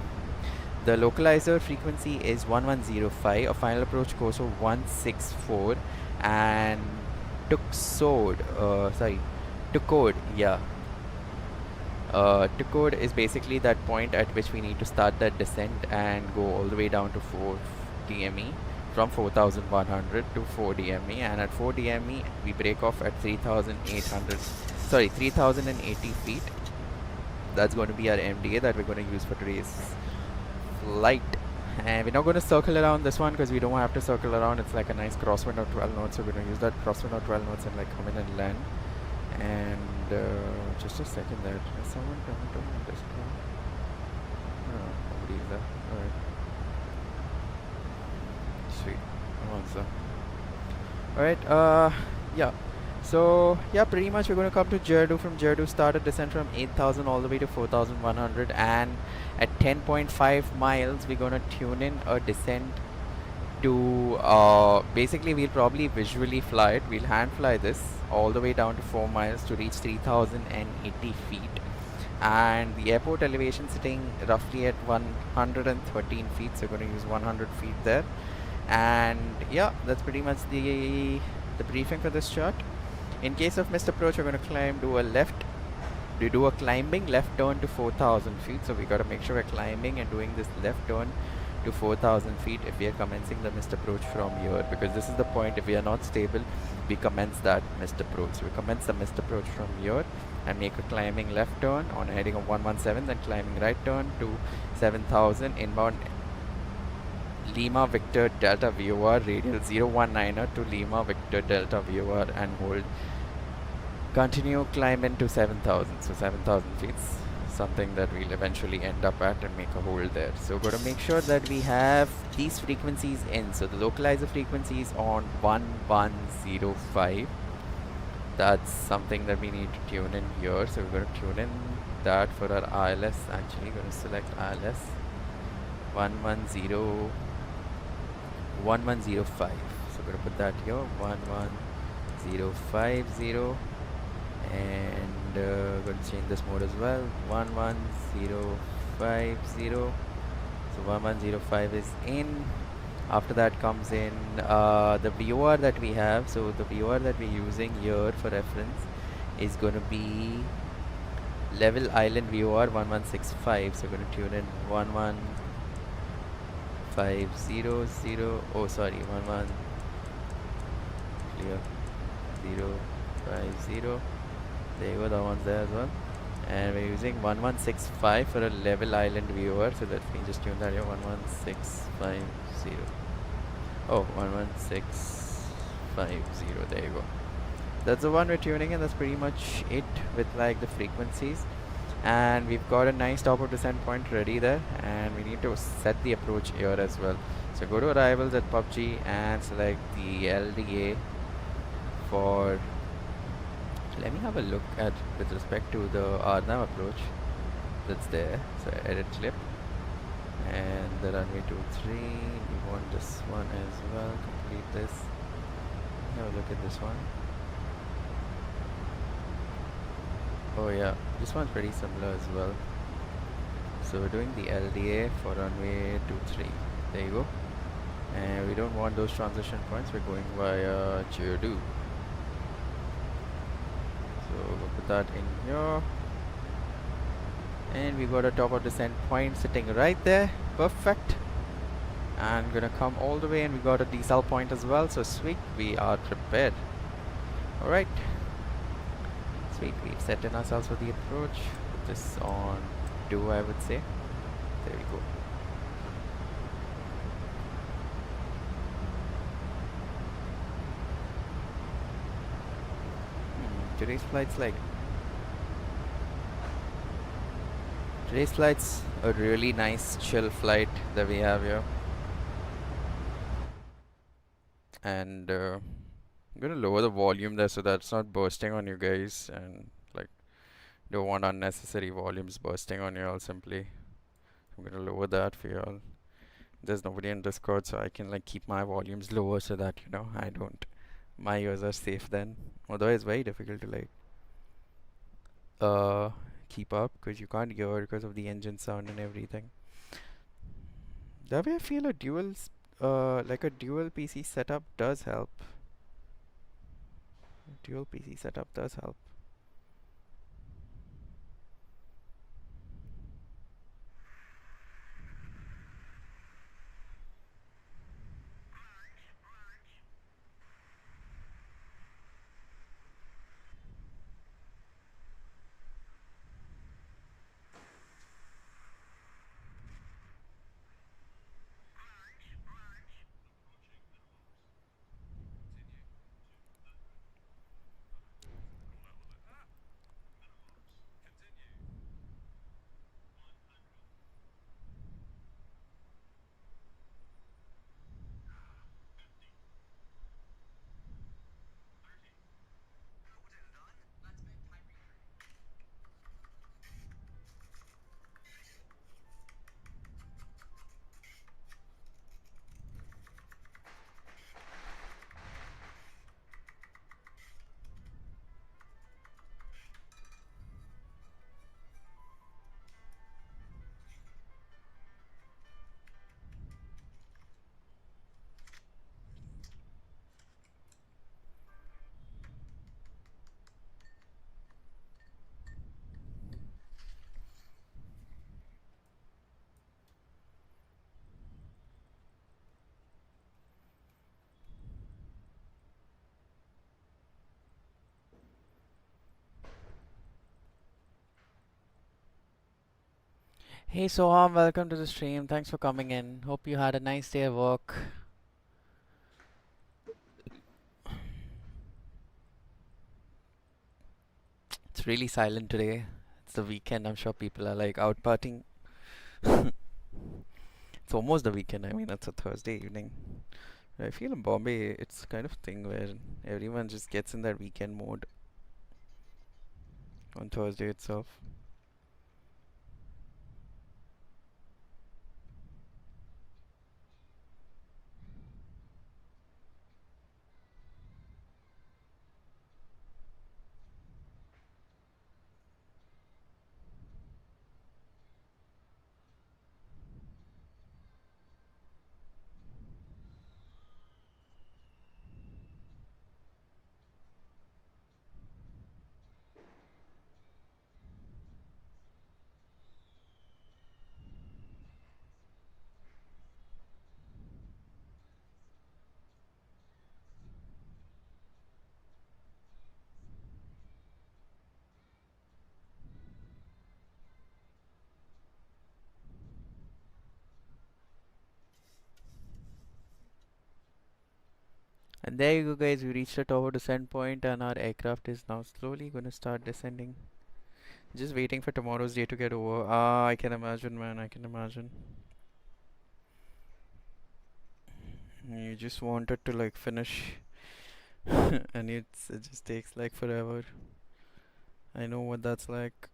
localizer frequency is 1105, a final approach course of 164, and Tukod, yeah. Tukod is basically that point at which we need to start that descent and go all the way down to 4 DME. From 4,100 to 4 DME, and at 4 DME we break off at 3,080 feet. That's going to be our MDA that we're going to use for today's flight. And we're not going to circle around this one because we don't have to circle around. It's like a nice crosswind of 12 knots, so we're going to use that crosswind of 12 knots and like come in and land. And just a second there. Is someone coming to me this car? No, nobody is there. Alright. Sweet. Alright, yeah. So, yeah, pretty much we're going to come to Jedu. From Jedu, start a descent from 8,000 all the way to 4,100. And at 10.5 miles, we're going to tune in a descent to basically we'll probably visually fly it. We'll hand fly this all the way down to 4 miles to reach 3080 feet, and the airport elevation sitting roughly at 113 feet, so we're going to use 100 feet there. And yeah, that's pretty much the briefing for this shot. In case of missed approach, we're going to climb, do a climbing left turn to 4000 feet, so we got to make sure we're climbing and doing this left turn to 4000 feet if we are commencing the missed approach from here, because this is the point. If we are not stable, we commence that missed approach. So we commence the missed approach from here and make a climbing left turn on a heading of 117, then climbing right turn to 7000 inbound Lima Victor Delta VOR radial 019er to Lima Victor Delta VOR and hold. Continue climb into 7000, so 7000 feet, something that we'll eventually end up at, and make a hold there. So we're going to make sure that we have these frequencies in. So the localizer frequency is on 1105. That's something that we need to tune in here. So we're going to tune in that for our ILS. Actually, going to select ILS 1105. So we're going to put that here 11050, and going to change this mode as well 11050. So 1105 is in. After that comes in the VOR that we have. So the VOR that we're using here for reference is going to be Level Island VOR 1165. So we're going to tune in 11500. Oh, sorry, 11 clear 050. There you go, that one's there as well. And we're using 1165 for a Level Island VOR. So let me just tune that here 11650. Oh, 11650. There you go. That's the one we're tuning in. That's pretty much it with like the frequencies. And we've got a nice top of descent point ready there, and we need to set the approach here as well. So go to arrivals at PUBG and select the LDA for, let me have a look at with respect to the Arnhem approach that's there. So edit clip, and the runway 23, we want this one as well. Complete this. Have a look at this one. Oh yeah, this one's pretty similar as well. So we're doing the LDA for runway 23. There you go. And we don't want those transition points. We're going via Jeodu. So we'll put that in here. And we got a top of descent point sitting right there. Perfect. And gonna come all the way, and we got a decel point as well. So sweet, we are prepared. Alright. Sweet, we've set in ourselves for the approach. Put this on do, I would say. There we go. Today's flight's a really nice chill flight that we have here. And I'm gonna lower the volume there so that's not bursting on you guys, and like don't want unnecessary volumes bursting on you all. Simply I'm gonna lower that for y'all. There's nobody in Discord, so I can like keep my volumes lower so that, you know, my ears are safe then. Although it's very difficult to like keep up because you can't hear because of the engine sound and everything. That way I feel a dual PC setup does help. Dual PC setup does help. Hey Soham, welcome to the stream. Thanks for coming in. Hope you had a nice day at work. It's really silent today. It's the weekend. I'm sure people are like out partying. It's almost the weekend. I mean, it's a Thursday evening. I feel in Bombay, it's kind of thing where everyone just gets in that weekend mode on Thursday itself. And there you go, guys. We reached the tower descent point, and our aircraft is now slowly going to start descending. Just waiting for tomorrow's day to get over. Ah, I can imagine, man. I can imagine. You just wanted to like finish, and it just takes like forever. I know what that's like.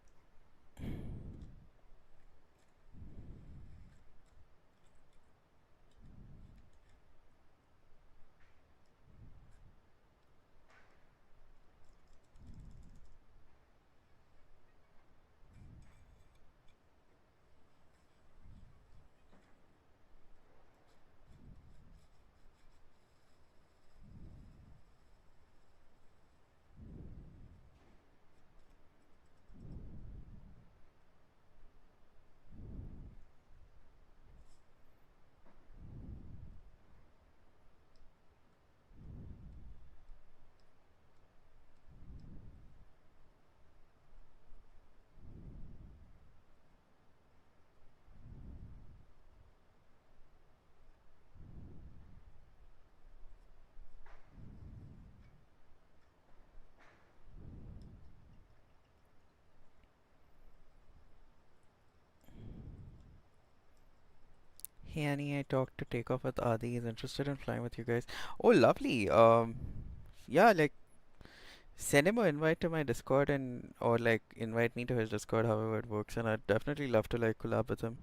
Hey Annie, I talked to take off with Adi. He's interested in flying with you guys. Oh, lovely. Yeah, like send him an invite to my Discord and or like invite me to his Discord, however it works, and I'd definitely love to like collab with him.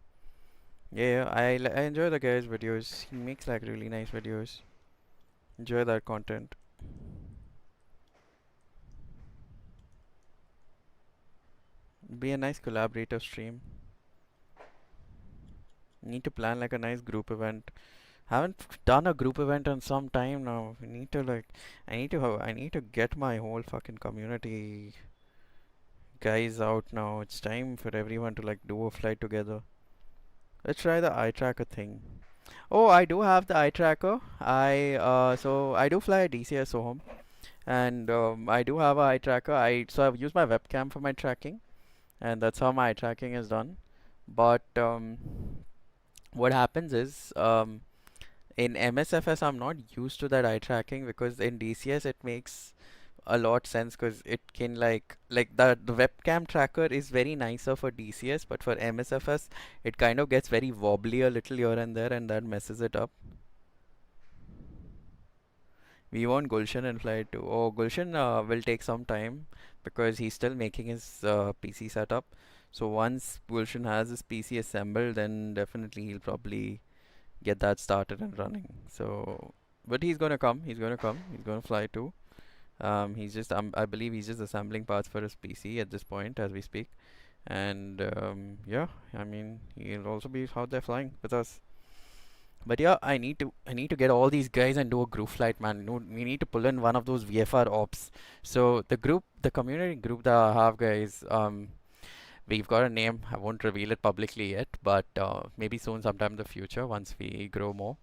Yeah, I enjoy the guy's videos. He makes like really nice videos. Enjoy that content. Be a nice collaborator stream. Need to plan like a nice group event. Haven't done a group event in some time now. We need to like, I need to get my whole fucking community guys out now. It's time for everyone to like do a flight together. Let's try the eye tracker thing. Oh, I do have the eye tracker. So I do fly a DCS home, and I do have a eye tracker. I've used my webcam for my tracking, and that's how my eye tracking is done. But what happens is in MSFS I'm not used to that eye tracking, because in DCS it makes a lot sense, because it can like the webcam tracker is very nicer for DCS, but for MSFS it kind of gets very wobbly a little here and there, and that messes it up. We want Gulshan and Flight too. Oh, Gulshan will take some time because he's still making his PC setup. So once Gulshan has his PC assembled, then definitely he'll probably get that started and running. So, but he's gonna come. He's gonna come. He's gonna fly too. I believe he's just assembling parts for his PC at this point as we speak. And yeah, I mean, he'll also be out there flying with us. But yeah, I need to get all these guys and do a group flight, man. No, we need to pull in one of those VFR ops. So the community group that I have, guys, we've got a name. I won't reveal it publicly yet, but maybe soon, sometime in the future, once we grow more.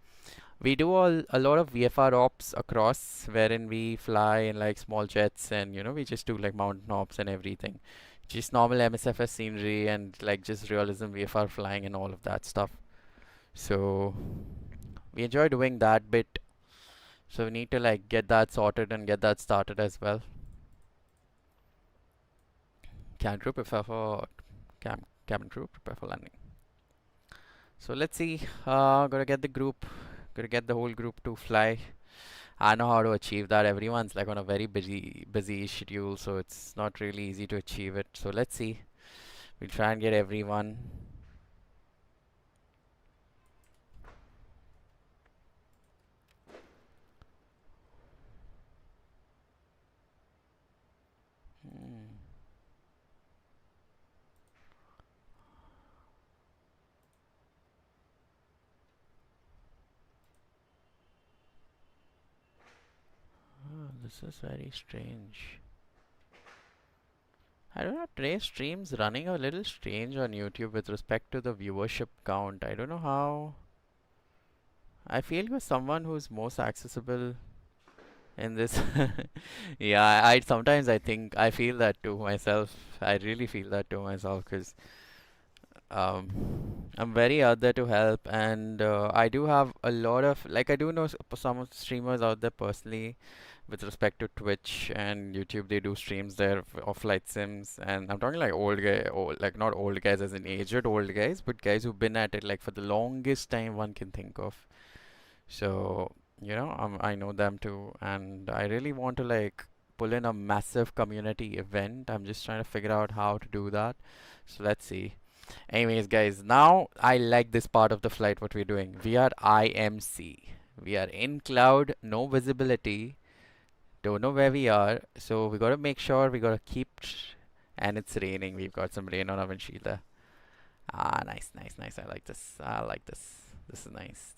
We do a lot of VFR ops across, wherein we fly in like small jets, and we just do like mountain ops and everything, just normal Msfs scenery and like just realism VFR flying and all of that stuff. So we enjoy doing that bit. So we need to like get that sorted and get that started as well. Cabin crew prepare for cabin crew prepare for landing. So let's see. Gotta get the whole group to fly. I know how to achieve that. Everyone's like on a very busy schedule, so it's not really easy to achieve it. So let's see. We'll try and get everyone. This is very strange. I don't know, today's stream's running a little strange on YouTube with respect to the viewership count. I don't know how. I feel you're someone who's most accessible in this. Yeah, I sometimes I feel that to myself. I really feel that to myself because I'm very out there to help, and I do have a lot of like I do know some streamers out there personally with respect to Twitch and YouTube. They do streams there of flight sims, and I'm talking like like not old guys as in aged old guys, but guys who've been at it like for the longest time one can think of. So I know them too, and I really want to like pull in a massive community event. I'm just trying to figure out how to do that. So let's see. Anyways, guys, now I like this part of the flight. What we're doing, we are IMC. We are in cloud, no visibility. Don't know where we are, so we gotta make sure we gotta keep. And it's raining. We've got some rain on our windshield there. Ah, nice. I like this. This is nice.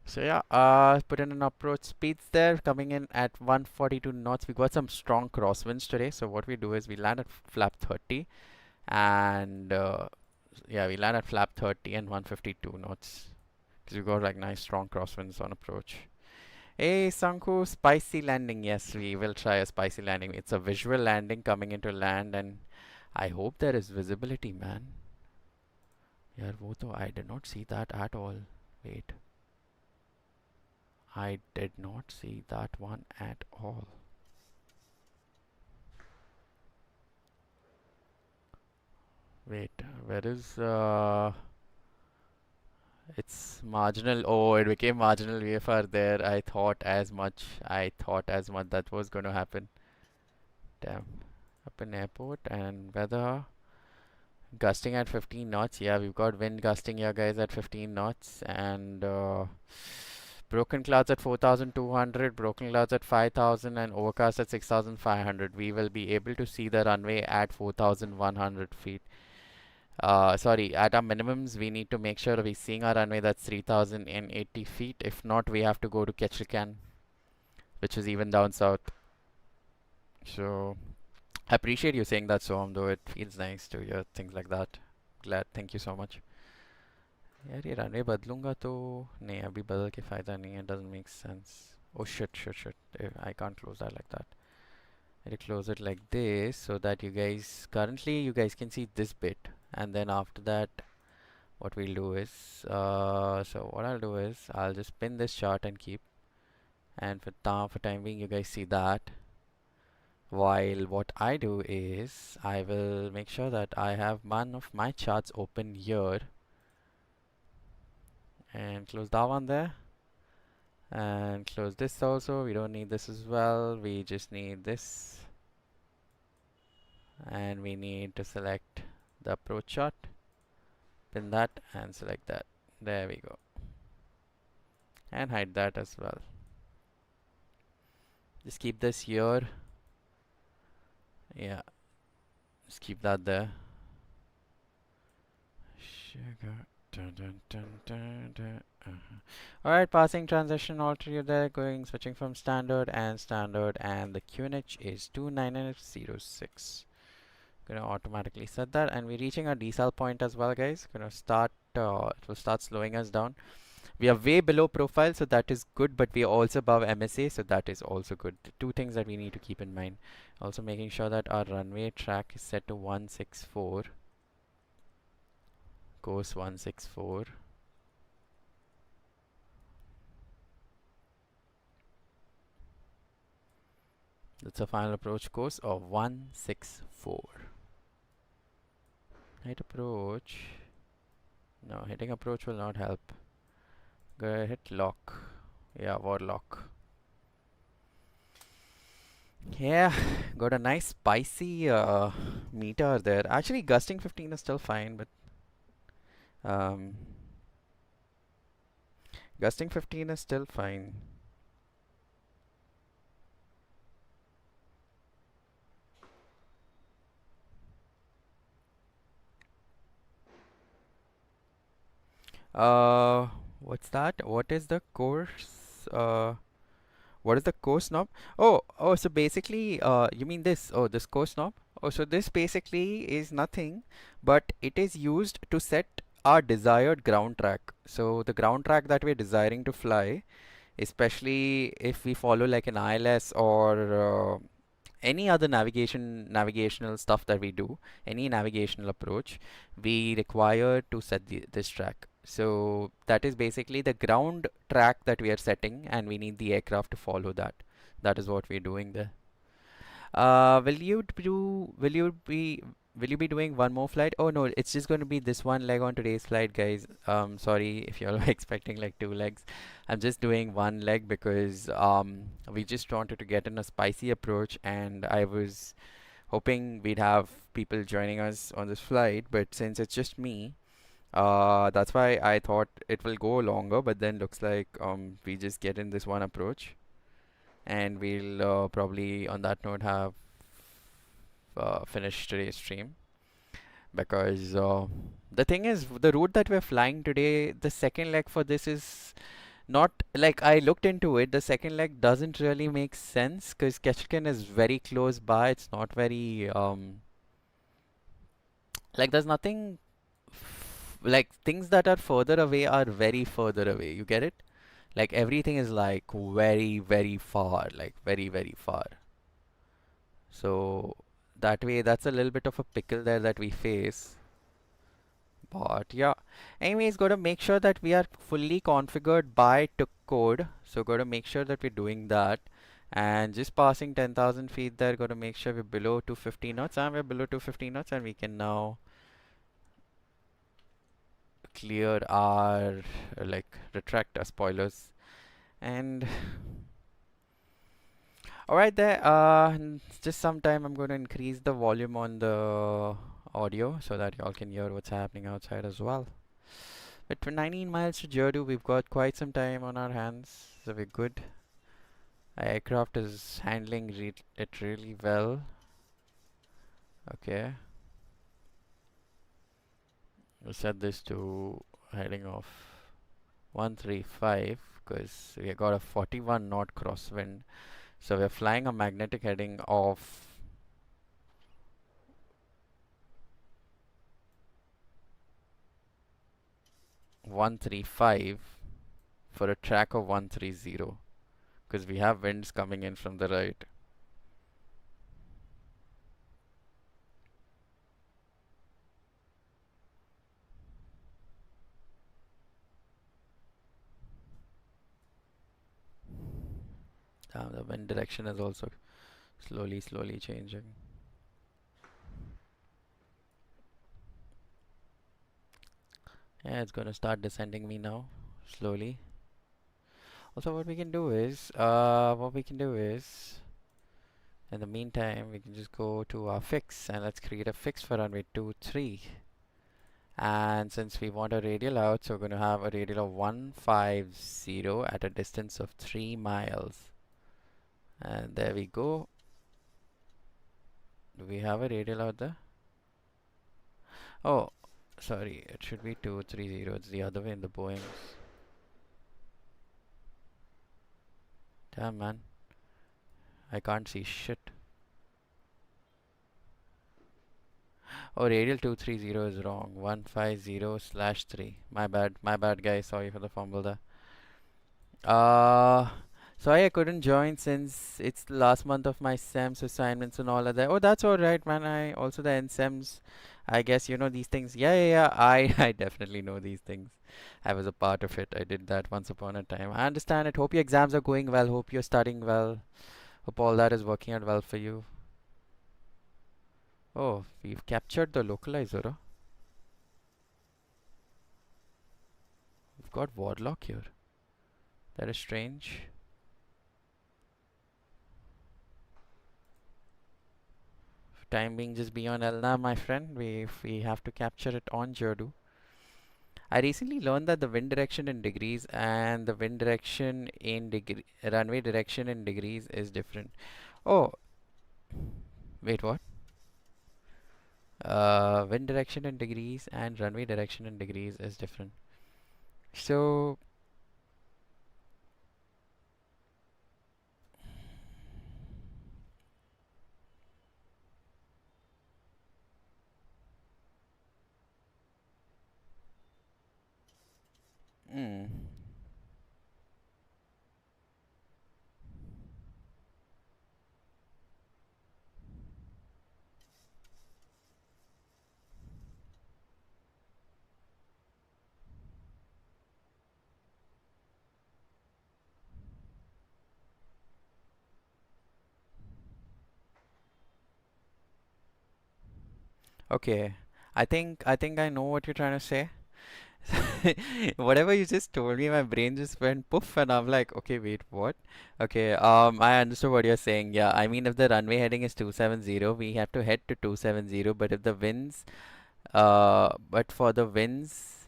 So yeah, put in an approach speeds there, coming in at 142 knots. We got some strong crosswinds today. So what we do is we land at flap 30, and yeah, we land at flap 30 and 152 knots because we got like nice strong crosswinds on approach. Hey Sanku, spicy landing. Yes, we will try a spicy landing. It's a visual landing coming into land, and I hope there is visibility, man. Yaar, wo to I did not see that at all. Wait. I did not see that one at all. Wait, where is it's marginal. Oh, it became marginal VFR there. I thought as much that was going to happen. Damn. Up in airport and weather. Gusting at 15 knots. Yeah, we've got wind gusting here, guys, at 15 knots. And broken clouds at 4,200, broken clouds at 5,000, and overcast at 6,500. We will be able to see the runway at 4,100 feet. Sorry, at our minimums, we need to make sure we're seeing our runway that's 3,080 feet. If not, we have to go to Ketchikan, which is even down south. So, I appreciate you saying that, Soham, though. It feels nice to hear things like that. Glad. Thank you so much. यार ये runway बदलूंगा तो नहीं अभी बदल के फ़ायदा नहीं है doesn't make sense. Oh shit. I can't close that like that. I need to close it like this so that you guys can see this bit, and then after that what we'll do is so what I'll do is I'll just pin this chart and keep, and for time being you guys see that, while what I do is I will make sure that I have one of my charts open here and close that one there, and close this also. We don't need this as well. We just need this, and we need to select the approach chart, pin that and select that. There we go, and hide that as well. Just keep this here. Yeah, just keep that there. Sugar. Alright, passing transition alter there, switching from standard, and the QNH is 29906. Gonna automatically set that, and we're reaching our decel point as well, guys. Gonna start it will start slowing us down. We are way below profile, so that is good, but we are also above MSA, so that is also good. The two things that we need to keep in mind. Also making sure that our runway track is set to 164. Course 164. That's a final approach course of 164. Hit approach. No, hitting approach will not help. Go hit lock. Yeah, warlock. Yeah, got a nice spicy meter there. Actually, gusting 15 is still fine, but um, gusting 15 is still fine. What's that? What is the course? What is the course knob? Oh, so basically, you mean this? Oh, this course knob? Oh, so this basically is nothing, but it is used to set our desired ground track. So the ground track that we're desiring to fly, especially if we follow like an ILS or any other navigational stuff that we do, any navigational approach, we require to set this track. So that is basically the ground track that we are setting, and we need the aircraft to follow that. That is what we're doing there. Will you be doing one more flight? Oh no, it's just going to be this one leg on today's flight, guys. Sorry if you're expecting like two legs. I'm just doing one leg because we just wanted to get in a spicy approach, and I was hoping we'd have people joining us on this flight, but since it's just me, that's why I thought it will go longer, but then looks like we just get in this one approach, and we'll probably on that note have finish today's stream, because the thing is, the route that we're flying today, the second leg for this is not like, I looked into it, the second leg doesn't really make sense because Ketchikan is very close by. It's not very like there's nothing like things that are further away are very further away, you get it? Like everything is like very very far, like very very far. So that way, that's a little bit of a pickle there that we face. But yeah, anyways, gotta make sure that we are fully configured by to code. So gotta make sure that we're doing that. And just passing 10,000 feet there, gotta make sure we're below 250 knots. And we're below 250 knots, and we can now clear our like retract our spoilers. And alright there, just sometime I'm going to increase the volume on the audio so that y'all can hear what's happening outside as well. But for 19 miles to Jerdu, we've got quite some time on our hands, so we're good. Our aircraft is handling it really well. Okay. We'll set this to heading off 135 because we got a 41 knot crosswind. So we're flying a magnetic heading of 135 for a track of 130 because we have winds coming in from the right. The wind direction is also slowly changing. Yeah, it's gonna start descending me now, slowly. Also, what we can do is, in the meantime, we can just go to our fix and let's create a fix for runway 23. And since we want a radial out, so we're gonna have a radial of 150 at a distance of 3 miles. And there we go. Do we have a radial out there? Oh, sorry, it should be 230. It's the other way in the Boeings. Damn, man. I can't see shit. Oh, radial 230 is wrong. 150/3. My bad, guys. Sorry for the fumble there. Sorry I couldn't join since it's the last month of my SEMS assignments and all of that. Oh, that's all right, man. I also the NSEMS. I guess you know these things. Yeah. I definitely know these things. I was a part of it. I did that once upon a time. I understand it. Hope your exams are going well. Hope you're studying well. Hope all that is working out well for you. Oh, we've captured the localizer. Huh? We've got Warlock here. That is strange. Time being, just be on Elna, my friend. We have to capture it on Jordu. I recently learned that the wind direction in degrees and the wind direction in runway direction in degrees is different. Oh, wait, what? Wind direction in degrees and runway direction in degrees is different. So, hmm. Okay. I think I know what you're trying to say. Whatever you just told me, my brain just went poof, and I'm like, okay, wait, what? Okay, I understood what you're saying. Yeah, I mean, if the runway heading is 270, we have to head to 270. But if the winds, but for the winds,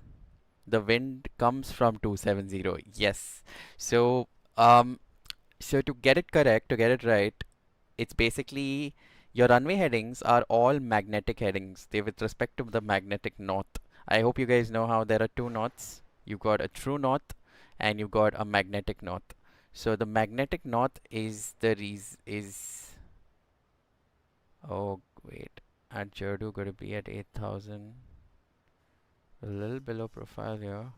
the wind comes from 270. Yes. So, so to get it correct, to get it right, it's basically your runway headings are all magnetic headings. They with respect to the magnetic north. I hope you guys know how there are two norths. You got a true north and you got a magnetic north. So the magnetic north is the oh wait, at Jordu going to be at 8,000. A little below profile here.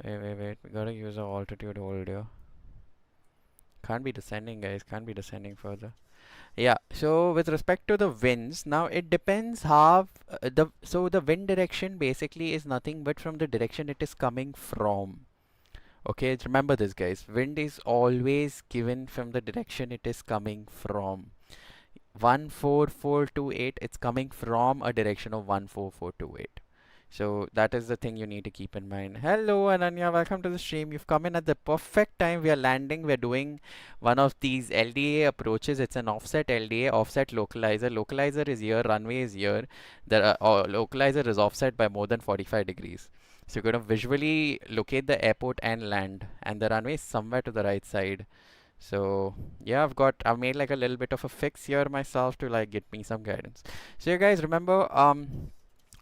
Wait. We gotta use our altitude hold here. Can't be descending, guys. Can't be descending further. Yeah. So with respect to the winds, now it depends how the wind direction basically is nothing but from the direction it is coming from. Okay, remember this, guys. Wind is always given from the direction it is coming from. 14428. It's coming from a direction of 14428. So that is the thing you need to keep in mind. Hello Ananya, welcome to the stream. You've come in at the perfect time. We are landing. We're doing one of these LDA approaches. It's an offset LDA, offset localizer. Localizer is here, runway is here. The localizer is offset by more than 45 degrees. So you're going to visually locate the airport and land. And the runway is somewhere to the right side. So yeah, I've made like a little bit of a fix here myself to like get me some guidance. So you guys remember,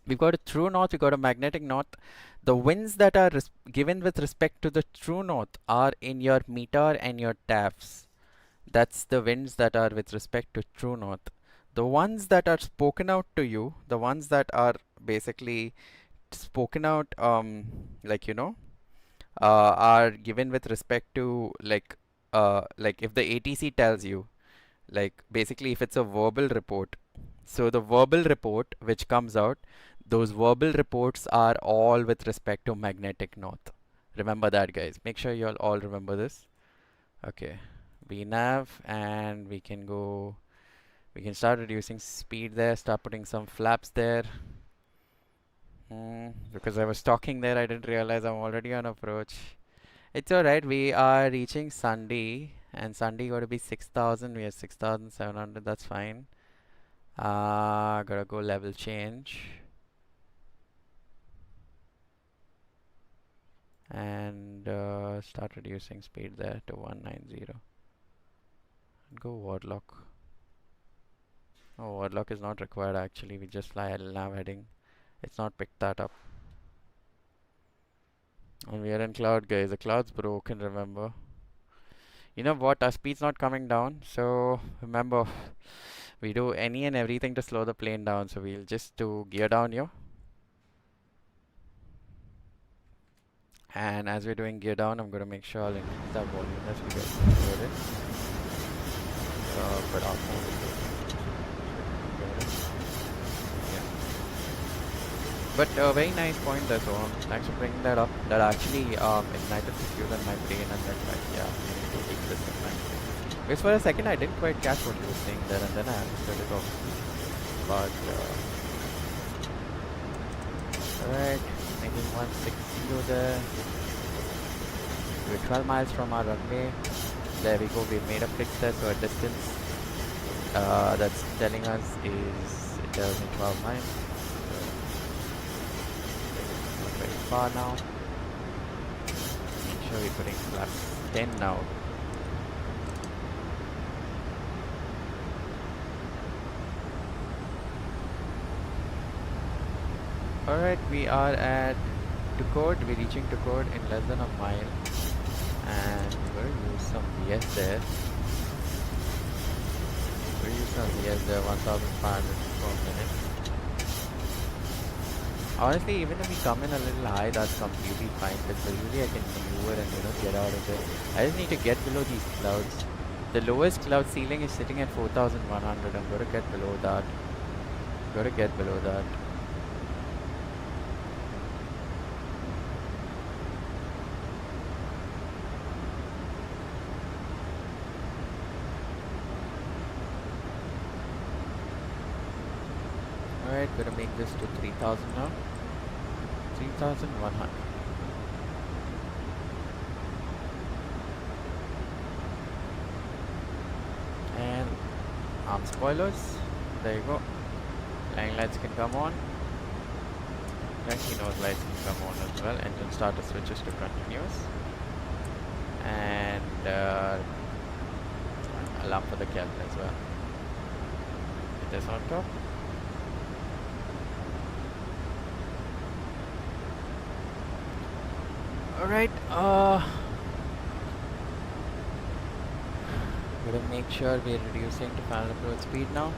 we've got a true north, we've got a magnetic north. The winds that are given with respect to the true north are in your meter and your TAFs. That's the winds that are with respect to true north. The ones that are spoken out to you, the ones that are basically spoken out, like you know, are given with respect to like if the ATC tells you, like basically if it's a verbal report. So the verbal report which comes out, those verbal reports are all with respect to magnetic north. Remember that, guys. Make sure you all remember this. Okay, we nav and we can go. We can start reducing speed there. Start putting some flaps there. Because I was talking there, I didn't realize I'm already on approach. It's alright. We are reaching Sunday, and Sunday got to be 6,000. We are 6,700. That's fine. Gotta go level change. And start reducing speed there to 190. And go Warlock. Oh, Warlock is not required actually. We just fly nav heading. It's not picked that up. And we are in cloud, guys. The cloud's broken, remember. You know what? Our speed's not coming down. So remember, we do any and everything to slow the plane down. So we'll just do gear down here. And as we're doing gear down, I'm going to make sure I'll increase the volume as we get loaded. But our phone is yeah. But very nice point there, so thanks for bringing that up. That actually ignited the fuel in my brain, and then like, yeah, I need to take this in mind. Because for a second I didn't quite catch what you were saying there, and then I understood it all. But alright, making 160 there. We're 12 miles from our runway. There we go, we've made a fix there, so a distance that's telling us is it tells me 12 miles. So not very far now. Make sure we're putting flaps 10 now. Alright, we are at Tukod. We're reaching Tukod in less than a mile. And we're going to use some VS there. We're going to use some VS there, 1,500 per minute. Honestly, even if we come in a little high, that's completely fine. Because usually I can maneuver and get out of it. I just need to get below these clouds. The lowest cloud ceiling is sitting at 4,100. I'm going to get below that. Alright, gonna make this to 3,000 now. 3,100. And arm spoilers. There you go. Flying lights can come on. Taxi nose lights can come on as well. Engine starter switches to continuous. And alarm for the cabin as well. Get this on top. Alright, gotta make sure we're reducing to final approach speed now.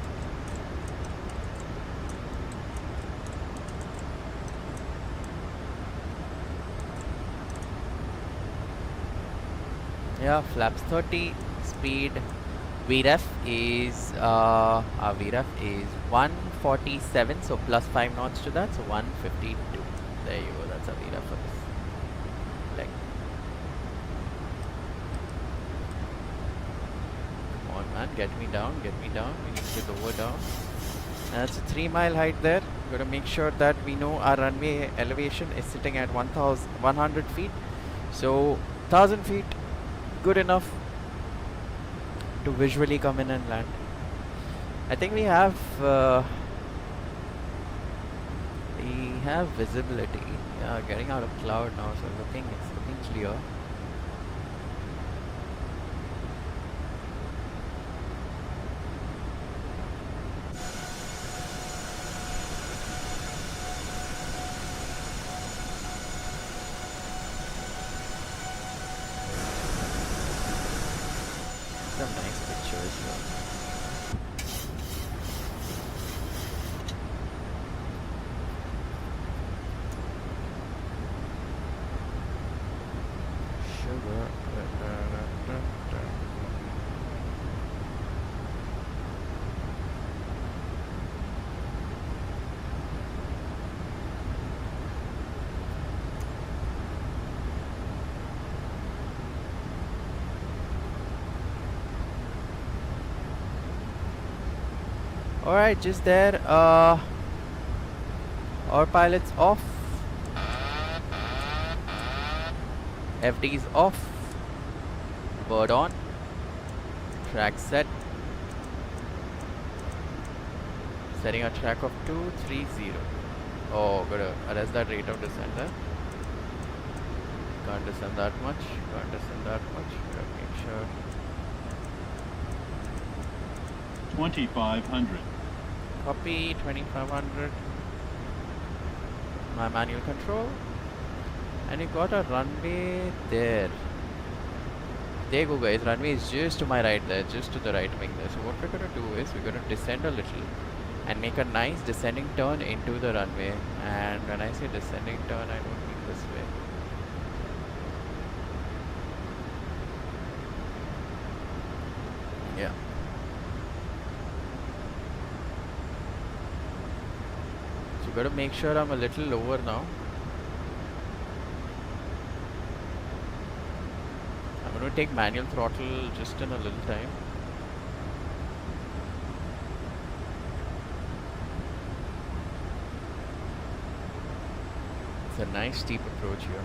Yeah, flaps 30, speed VREF is our VREF is 147, so plus 5 knots to that, so 152. There you go, that's our VREF for this leg. Come on man, get me down, we need to lower down. And that's a 3-mile height there. Gotta make sure that we know our runway elevation is sitting at 1,100 feet. So 1,000 feet, good enough to visually come in and land. I think we have visibility. Yeah, getting out of cloud now, so it's looking clear. Some nice pictures here. Sugar. Alright, just there. Our pilot's off. FD's off. Bird on. Track set. Setting a track of 230. Oh, gotta arrest that rate of descent there. Can't descend that much. Gotta make sure. 2,500. Copy, 2,500. My manual control. And you got a runway there. There you go, guys. Runway is just to my right there, just to the right wing there. So what we're gonna do is we're gonna descend a little and make a nice descending turn into the runway. And when I say descending turn, I don't mean this way. Yeah. So gotta make sure I'm a little lower now. I'm going to take manual throttle just in a little time. It's a nice steep approach here.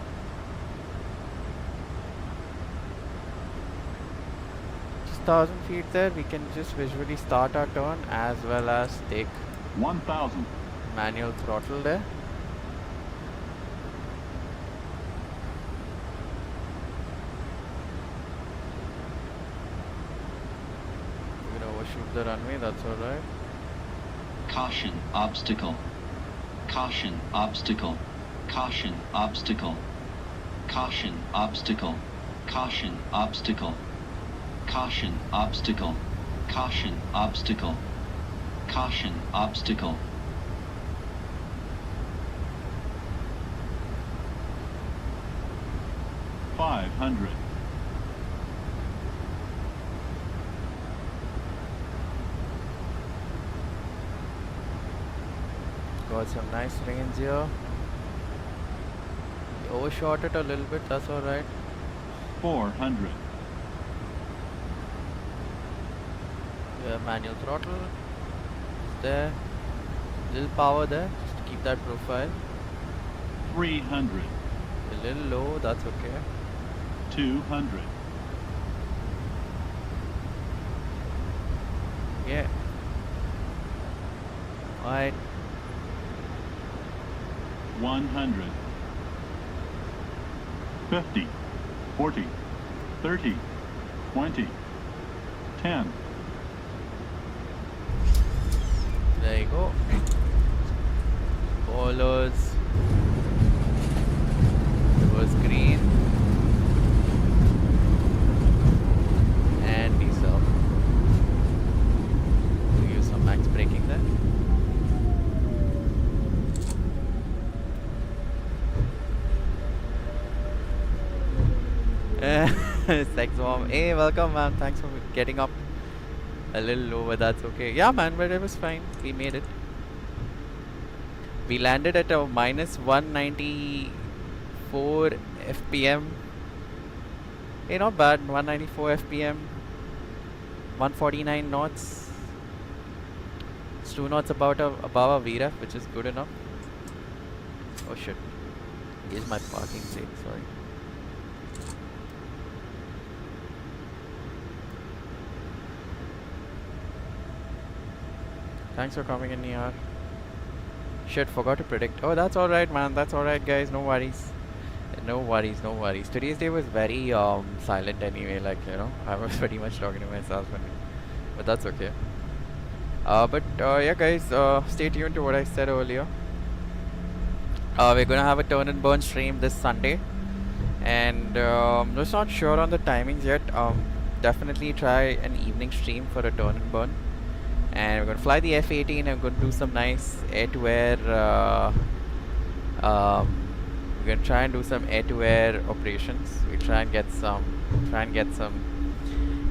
Just 1,000 feet there, we can just visually start our turn as well as take 1,000. Manual throttle there. Overshoot the runway, that's alright. Caution, obstacle. Caution, obstacle. Caution, obstacle. Caution, obstacle. Caution, obstacle. Caution, obstacle. Caution, obstacle. Caution, obstacle. $500. Got some nice range here. Overshot it a little bit, that's alright. 400. Yeah, manual throttle. There. Little power there, just to keep that profile. 300. A little low, that's okay. 200. Yeah. Alright. 100. 50. 40. 30. 20. 10. There you go. Ballers. Reverse green. And diesel. We'll use some max braking there. Sex bomb. Hey, welcome, man. Thanks for getting up a little low, but that's okay. Yeah, man, but it was fine. We made it. We landed at a minus 194 FPM. Hey, not bad. 194 FPM. 149 knots. It's 2 knots above a VREF, which is good enough. Oh shit. Here's my parking sake, sorry. Thanks for coming in here. Shit, forgot to predict. Oh, that's alright, man. That's alright, guys. No worries. No worries, no worries. Today's day was very silent anyway. Like, you know, I was pretty much talking to myself. But that's okay. Yeah, guys, stay tuned to what I said earlier. We're gonna have a turn and burn stream this Sunday. And I'm just not sure on the timings yet. Definitely try an evening stream for a turn and burn. And we're going to fly the F-18 and we're going to do some nice air-to-air we're going to try and do some air-to-air operations. We'll try and get some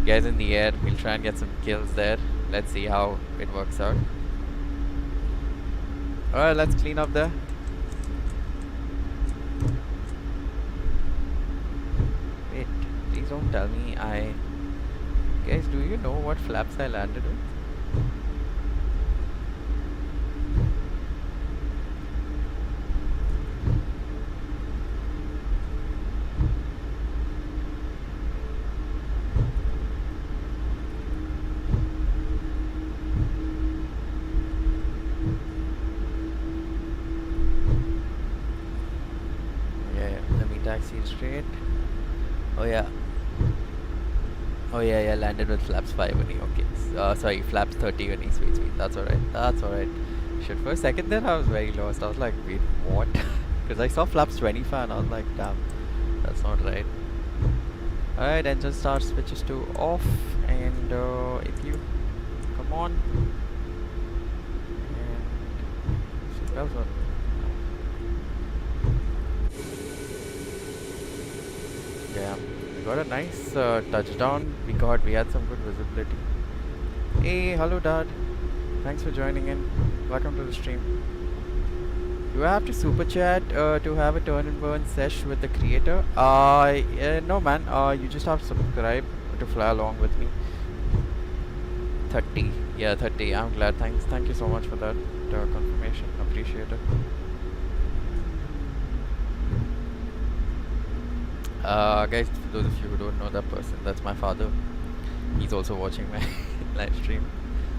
guys in the air. We'll try and get some kills there. Let's see how it works out. Alright, let's clean up there. Wait, please don't tell me guys, do you know what flaps I landed with? Taxi straight. Oh yeah, landed with flaps 5 only. Okay, sorry, flaps 30 only. Sweet. That's alright. Shit, for a second then I was very lost. I was like, wait, what? Because I saw flaps 25 and I was like, damn, that's not right. Alright, engine start switches to off, and if you come on, and seatbelts on. Yeah, we got a nice touchdown. We had some good visibility. Hey, hello Dad. Thanks for joining in. Welcome to the stream. Do I have to super chat to have a turn and burn sesh with the creator? No man. You just have to subscribe to fly along with me. 30. Yeah, 30. I'm glad. Thanks. Thank you so much for that confirmation. Appreciate it. Guys, for those of you who don't know that person, that's my father. He's also watching my live stream.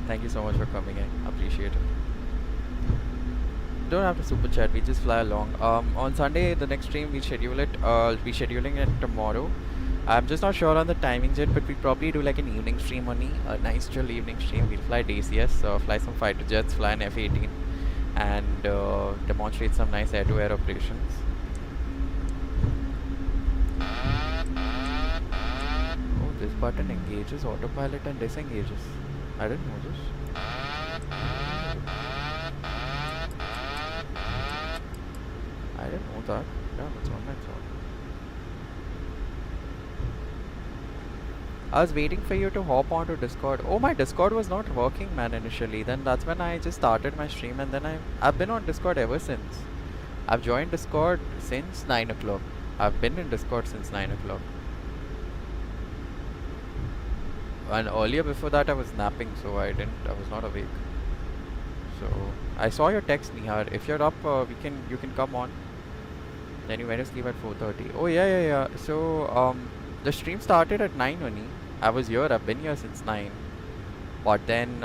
Thank you so much for coming in. Appreciate it. Don't have to super chat. We just fly along. On Sunday, the next stream we schedule it. We're scheduling it tomorrow. I'm just not sure on the timings yet, but we probably do like an evening stream only. A nice chill evening stream. We'll fly DCS, fly some fighter jets, fly an F-18, and demonstrate some nice air-to-air operations. Oh, this button engages autopilot and disengages. I didn't know this. I didn't know that. Damn, it's on my phone. I was waiting for you to hop onto Discord. Oh, my Discord was not working, man, initially. Then that's when I just started my stream, and then I've been on Discord ever since. I've joined Discord since 9 o'clock. I've been in Discord since 9 o'clock. And earlier before that I was napping, so I was not awake. So I saw your text, Nihar. If you're up, you can come on. Then you went to sleep at 4:30. Oh yeah. So the stream started at 9 only. I was here. I've been here since 9. But then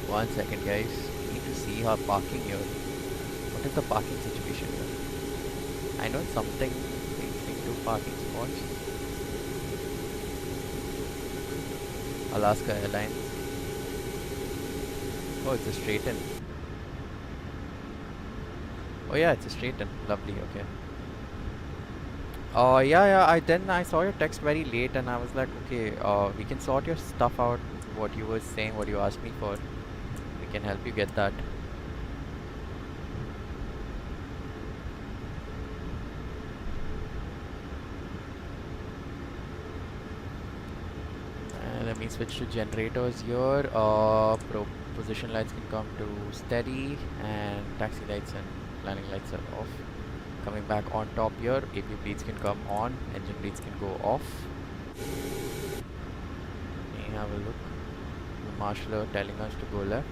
one second, guys. We need to see our parking here. What is the parking situation here? I know it's something. Two parking spots. Alaska Airlines. Oh, it's a straight in. Oh yeah, it's a straight in. Lovely. Okay. Yeah. I saw your text very late, and I was like, okay, we can sort your stuff out. What you were saying, what you asked me for, we can help you get that. Let me switch to generators here. Position lights can come to steady, and taxi lights and landing lights are off. Coming back on top here, AP bleeds can come on, engine bleeds can go off. Let me have a look. The marshaller telling us to go left.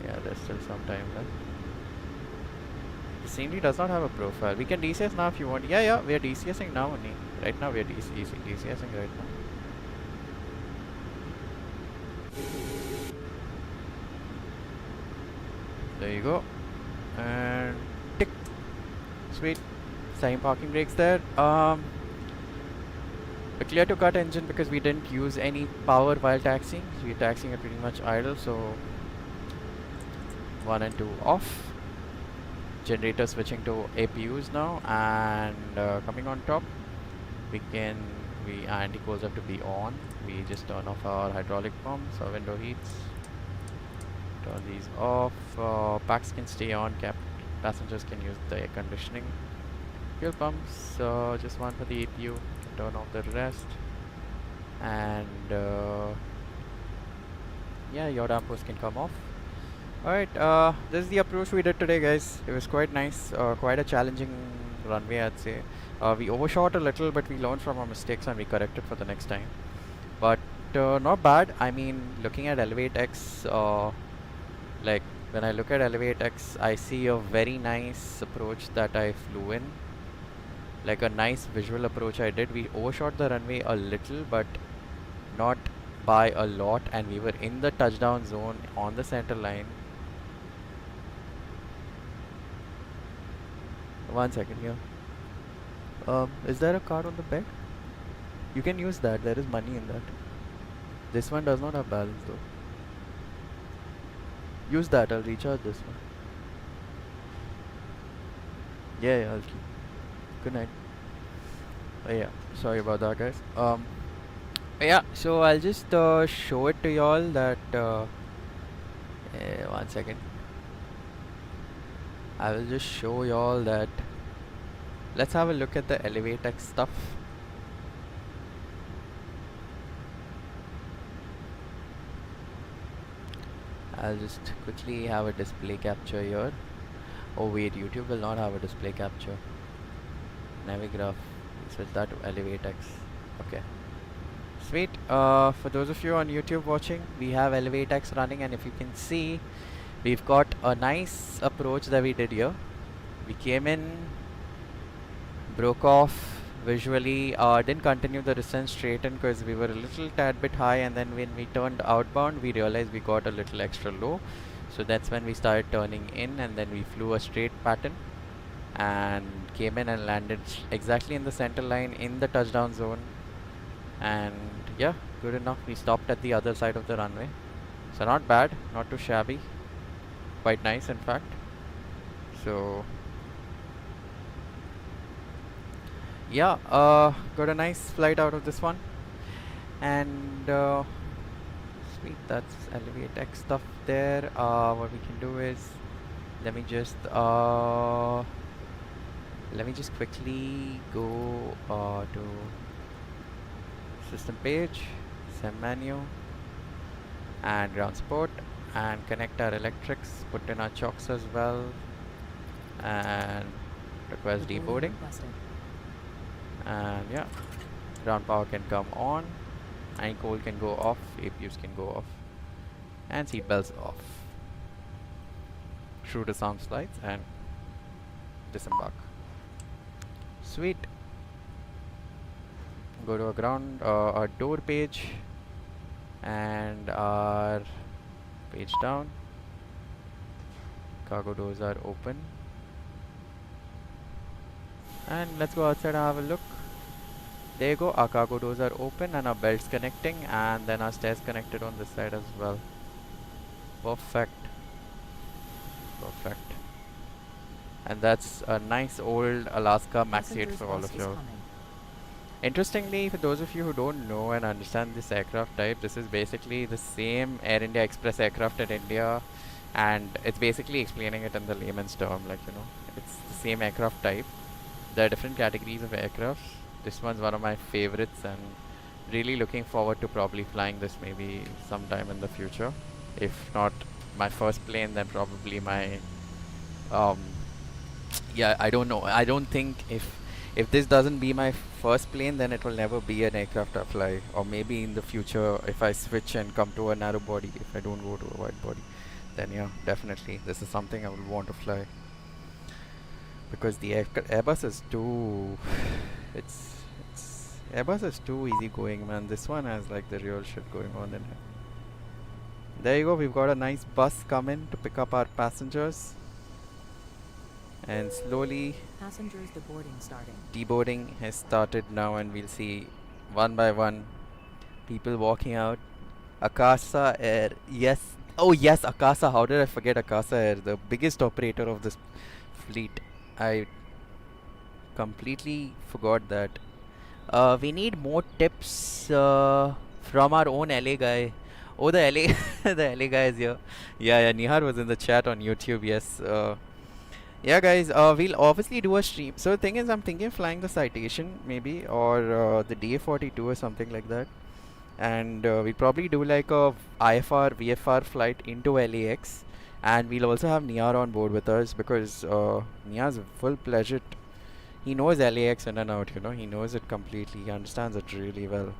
Yeah, there's still some time left. The scenery does not have a profile. We can DCS now if you want. Yeah, we are DCSing now only. Right now we are DCSing right now. There you go. And tick. Sweet. Same parking brakes there. We're clear to cut engine because we didn't use any power while taxiing. So we're taxiing at pretty much idle. So 1 and 2 off. Generator switching to APUs now, and coming on top, anti-coals have to be on. We just turn off our hydraulic pumps, our window heats, turn these off. Packs can stay on, passengers can use the air conditioning. Fuel pumps, just one for the APU, turn off the rest, and yeah, your dampers can come off. Alright, this is the approach we did today, guys. It was quite nice, quite a challenging runway, I'd say. We overshot a little, but we learned from our mistakes and we corrected for the next time. But not bad. I mean, looking at Elevate X, like when I look at Elevate X, I see a very nice approach that I flew in. Like a nice visual approach I did. We overshot the runway a little, but not by a lot, and we were in the touchdown zone on the center line. One second here. Is there a card on the bed? You can use that. There is money in that. This one does not have balance though. Use that, I'll recharge this one. Yeah, I'll keep. Good night. Yeah, sorry about that, guys. Yeah, so I'll just show it to y'all that. One second. I will just show y'all that. Let's have a look at the Elevatex stuff. I'll just quickly have a display capture here. Oh wait, YouTube will not have a display capture. Navigraph. Switch that to Elevatex. Okay. Sweet. For those of you on YouTube watching, we have Elevatex running, and if you can see, we've got a nice approach that we did here. We came in, broke off visually, didn't continue the descent straight in because we were a little tad bit high, and then when we turned outbound we realized we got a little extra low, so that's when we started turning in, and then we flew a straight pattern and came in and landed exactly in the center line in the touchdown zone. And yeah, good enough. We stopped at the other side of the runway, so not bad, not too shabby, quite nice in fact. So yeah, got a nice flight out of this one, and sweet, that's Elevatex stuff there. What we can do is, let me just quickly go to system page, SEM menu, and ground support, and connect our electrics, put in our chocks as well, and request deboarding. And yeah, ground power can come on, and coal can go off, APUs can go off, and seatbelts off. Through the sound slides and disembark. Sweet. Go to our door page and our page down. Cargo doors are open. And let's go outside and have a look. There you go, our cargo doors are open and our belts connecting, and then our stairs connected on this side as well. Perfect. Perfect. And that's a nice old Alaska Maxi 8 for all of you. Interestingly, for those of you who don't know and understand this aircraft type, this is basically the same Air India Express aircraft in India, and it's basically explaining it in the layman's term, like, you know, it's the same aircraft type. There are different categories of aircrafts. This one's one of my favorites, and really looking forward to probably flying this maybe sometime in the future. If not my first plane, then probably my yeah, I don't know. I don't think if this doesn't be my first plane, then it will never be an aircraft I fly. Or maybe in the future, if I switch and come to a narrow body, if I don't go to a wide body, then yeah, definitely this is something I would want to fly. Because the Airbus is too, Airbus is too easy going, man. This one has like the real shit going on in it. There you go, we've got a nice bus coming to pick up our passengers. And slowly passengers deboarding starting. Deboarding has started now, and we'll see one by one people walking out. Akasa Air, yes. Oh yes, Akasa. How did I forget Akasa Air, the biggest operator of this fleet? I completely forgot that. We need more tips from our own LA guy. Oh, the LA the LA guy is here. Yeah, Nihar was in the chat on YouTube. Yes. Yeah, guys, we'll obviously do a stream. So the thing is, I'm thinking of flying the Citation maybe, or the DA-42 or something like that. And we'll probably do like a IFR, VFR flight into LAX. And we'll also have Niyar on board with us, because Niyar's full pleasure. He knows LAX in and out, you know. He knows it completely. He understands it really well.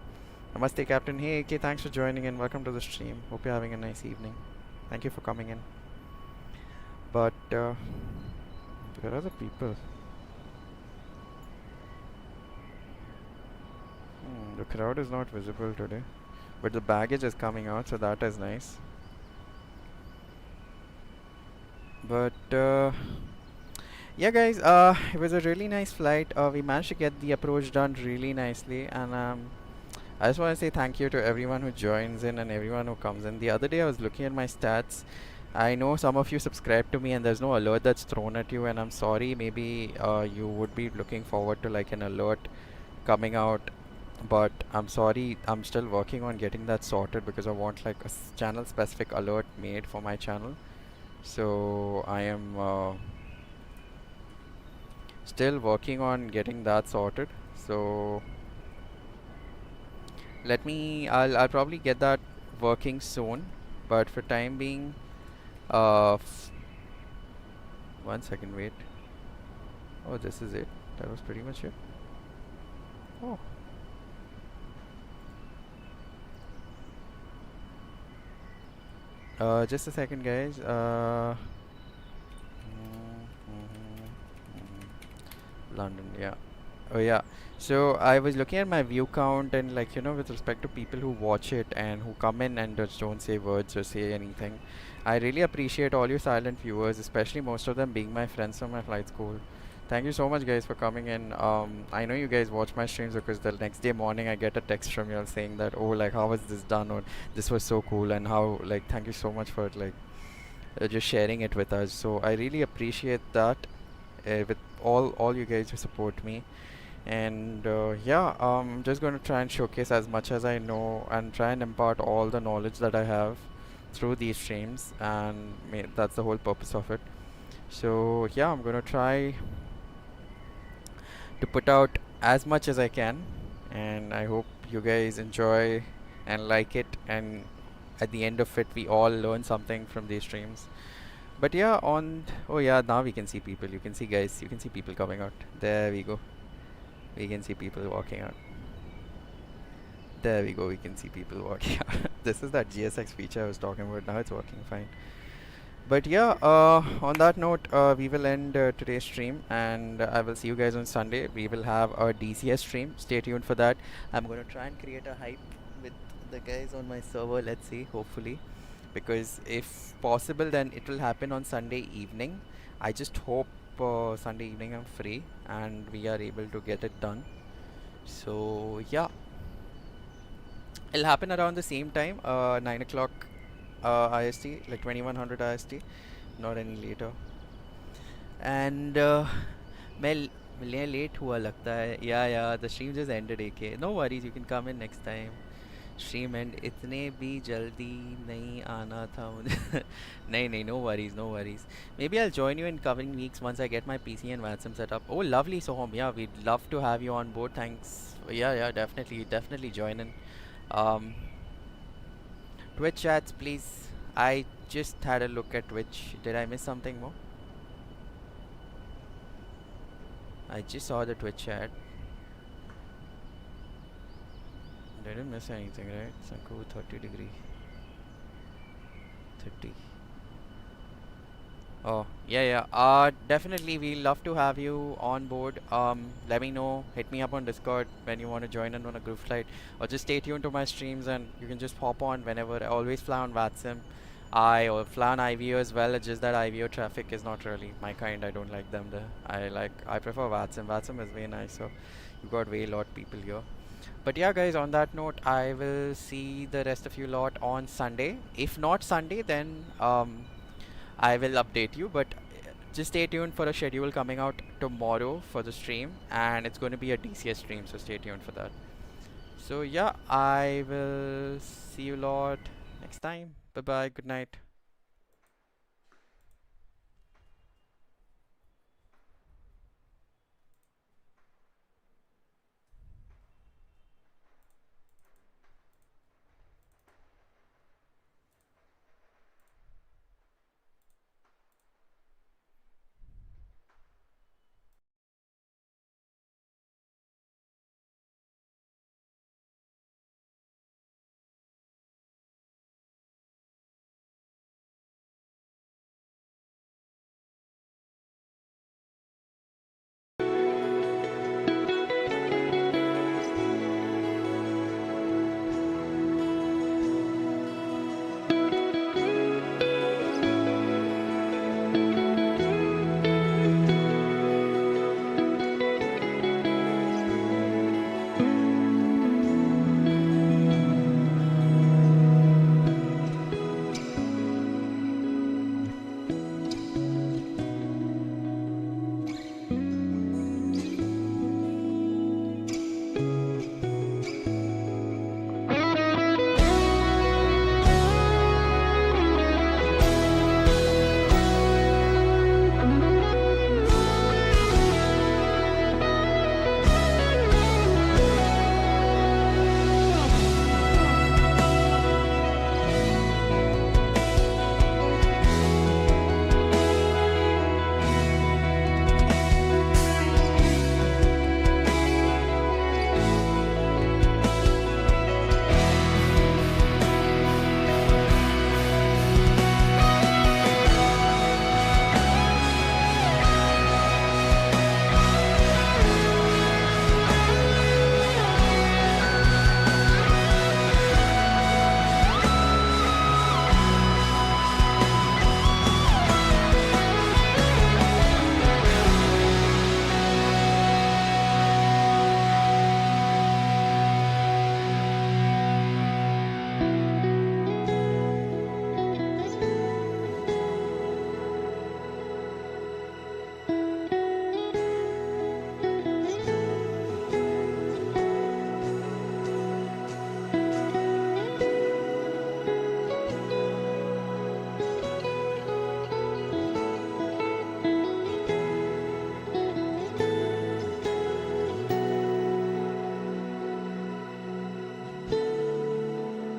Namaste, Captain. Hey, AK, thanks for joining in. Welcome to the stream. Hope you're having a nice evening. Thank you for coming in. But where are the people? The crowd is not visible today, but the baggage is coming out, so that is nice. But yeah, guys, it was a really nice flight. We managed to get the approach done really nicely, and I just want to say thank you to everyone who joins in and everyone who comes in. The other day I was looking at my stats. I know some of you subscribe to me and there's no alert that's thrown at you, and I'm sorry. Maybe you would be looking forward to like an alert coming out, but I'm sorry, I'm still working on getting that sorted because I want like a channel specific alert made for my channel. So I am still working on getting that sorted. So I'll probably get that working soon, but for time being, 1 second, wait. Oh, this is it. That was pretty much it. Oh. Just a second, guys. London, yeah. Oh, yeah. So I was looking at my view count, and like, you know, with respect to people who watch it and who come in and just don't say words or say anything, I really appreciate all you silent viewers, especially most of them being my friends from my flight school. Thank you so much, guys, for coming in. I know you guys watch my streams because the next day morning I get a text from you all saying that, oh, like, how was this done, or this was so cool, and how, like, thank you so much for like just sharing it with us. So I really appreciate that, with all you guys who support me. And yeah, I'm just going to try and showcase as much as I know and try and impart all the knowledge that I have through these streams, and that's the whole purpose of it. So yeah, I'm going to try to put out as much as I can, and I hope you guys enjoy and like it, and at the end of it we all learn something from these streams. But yeah, oh yeah, now we can see people. You can see, guys, you can see people coming out. There we go. We can see people walking out. There we go, we can see people walking out. This is that GSX feature I was talking about. Now it's working fine. But yeah, on that note, we will end today's stream, and I will see you guys on Sunday. We will have our DCS stream. Stay tuned for that. I'm going to try and create a hype with the guys on my server. Let's see, hopefully, because if possible, then it will happen on Sunday evening. I just hope Sunday evening I'm free and we are able to get it done. So yeah, it'll happen around the same time, 9 o'clock IST, like 2100 IST, not any later. And मैं late हुआ लगता है. Yeah, the stream just ended, AK. No worries, you can come in next time. Stream end इतने भी जल्दी नहीं आना था मुझे. नहीं, no worries. Maybe I'll join you in coming weeks once I get my PC and Vatsim set up. Oh, lovely, Soham. Yeah, we'd love to have you on board. Thanks. Yeah, definitely join in. Twitch chats, please. I just had a look at Twitch. Did I miss something more? I just saw the Twitch chat. Didn't miss anything, right? Sanku 30 degree. 30. Oh, yeah. Definitely we'll love to have you on board. Let me know. Hit me up on Discord when you want to join in on a group flight, or just stay tuned to my streams and you can just hop on whenever. I always fly on Vatsim. Or fly on IVO as well. It's just that IVO traffic is not really my kind. I don't like them there. I prefer Vatsim. Vatsim is very nice, so you've got way lot people here. But yeah, guys, on that note, I will see the rest of you lot on Sunday. If not Sunday, then I will update you. But just stay tuned for a schedule coming out tomorrow for the stream, and it's going to be a DCS stream, so stay tuned for that. So yeah, I will see you lot next time. Bye bye, good night.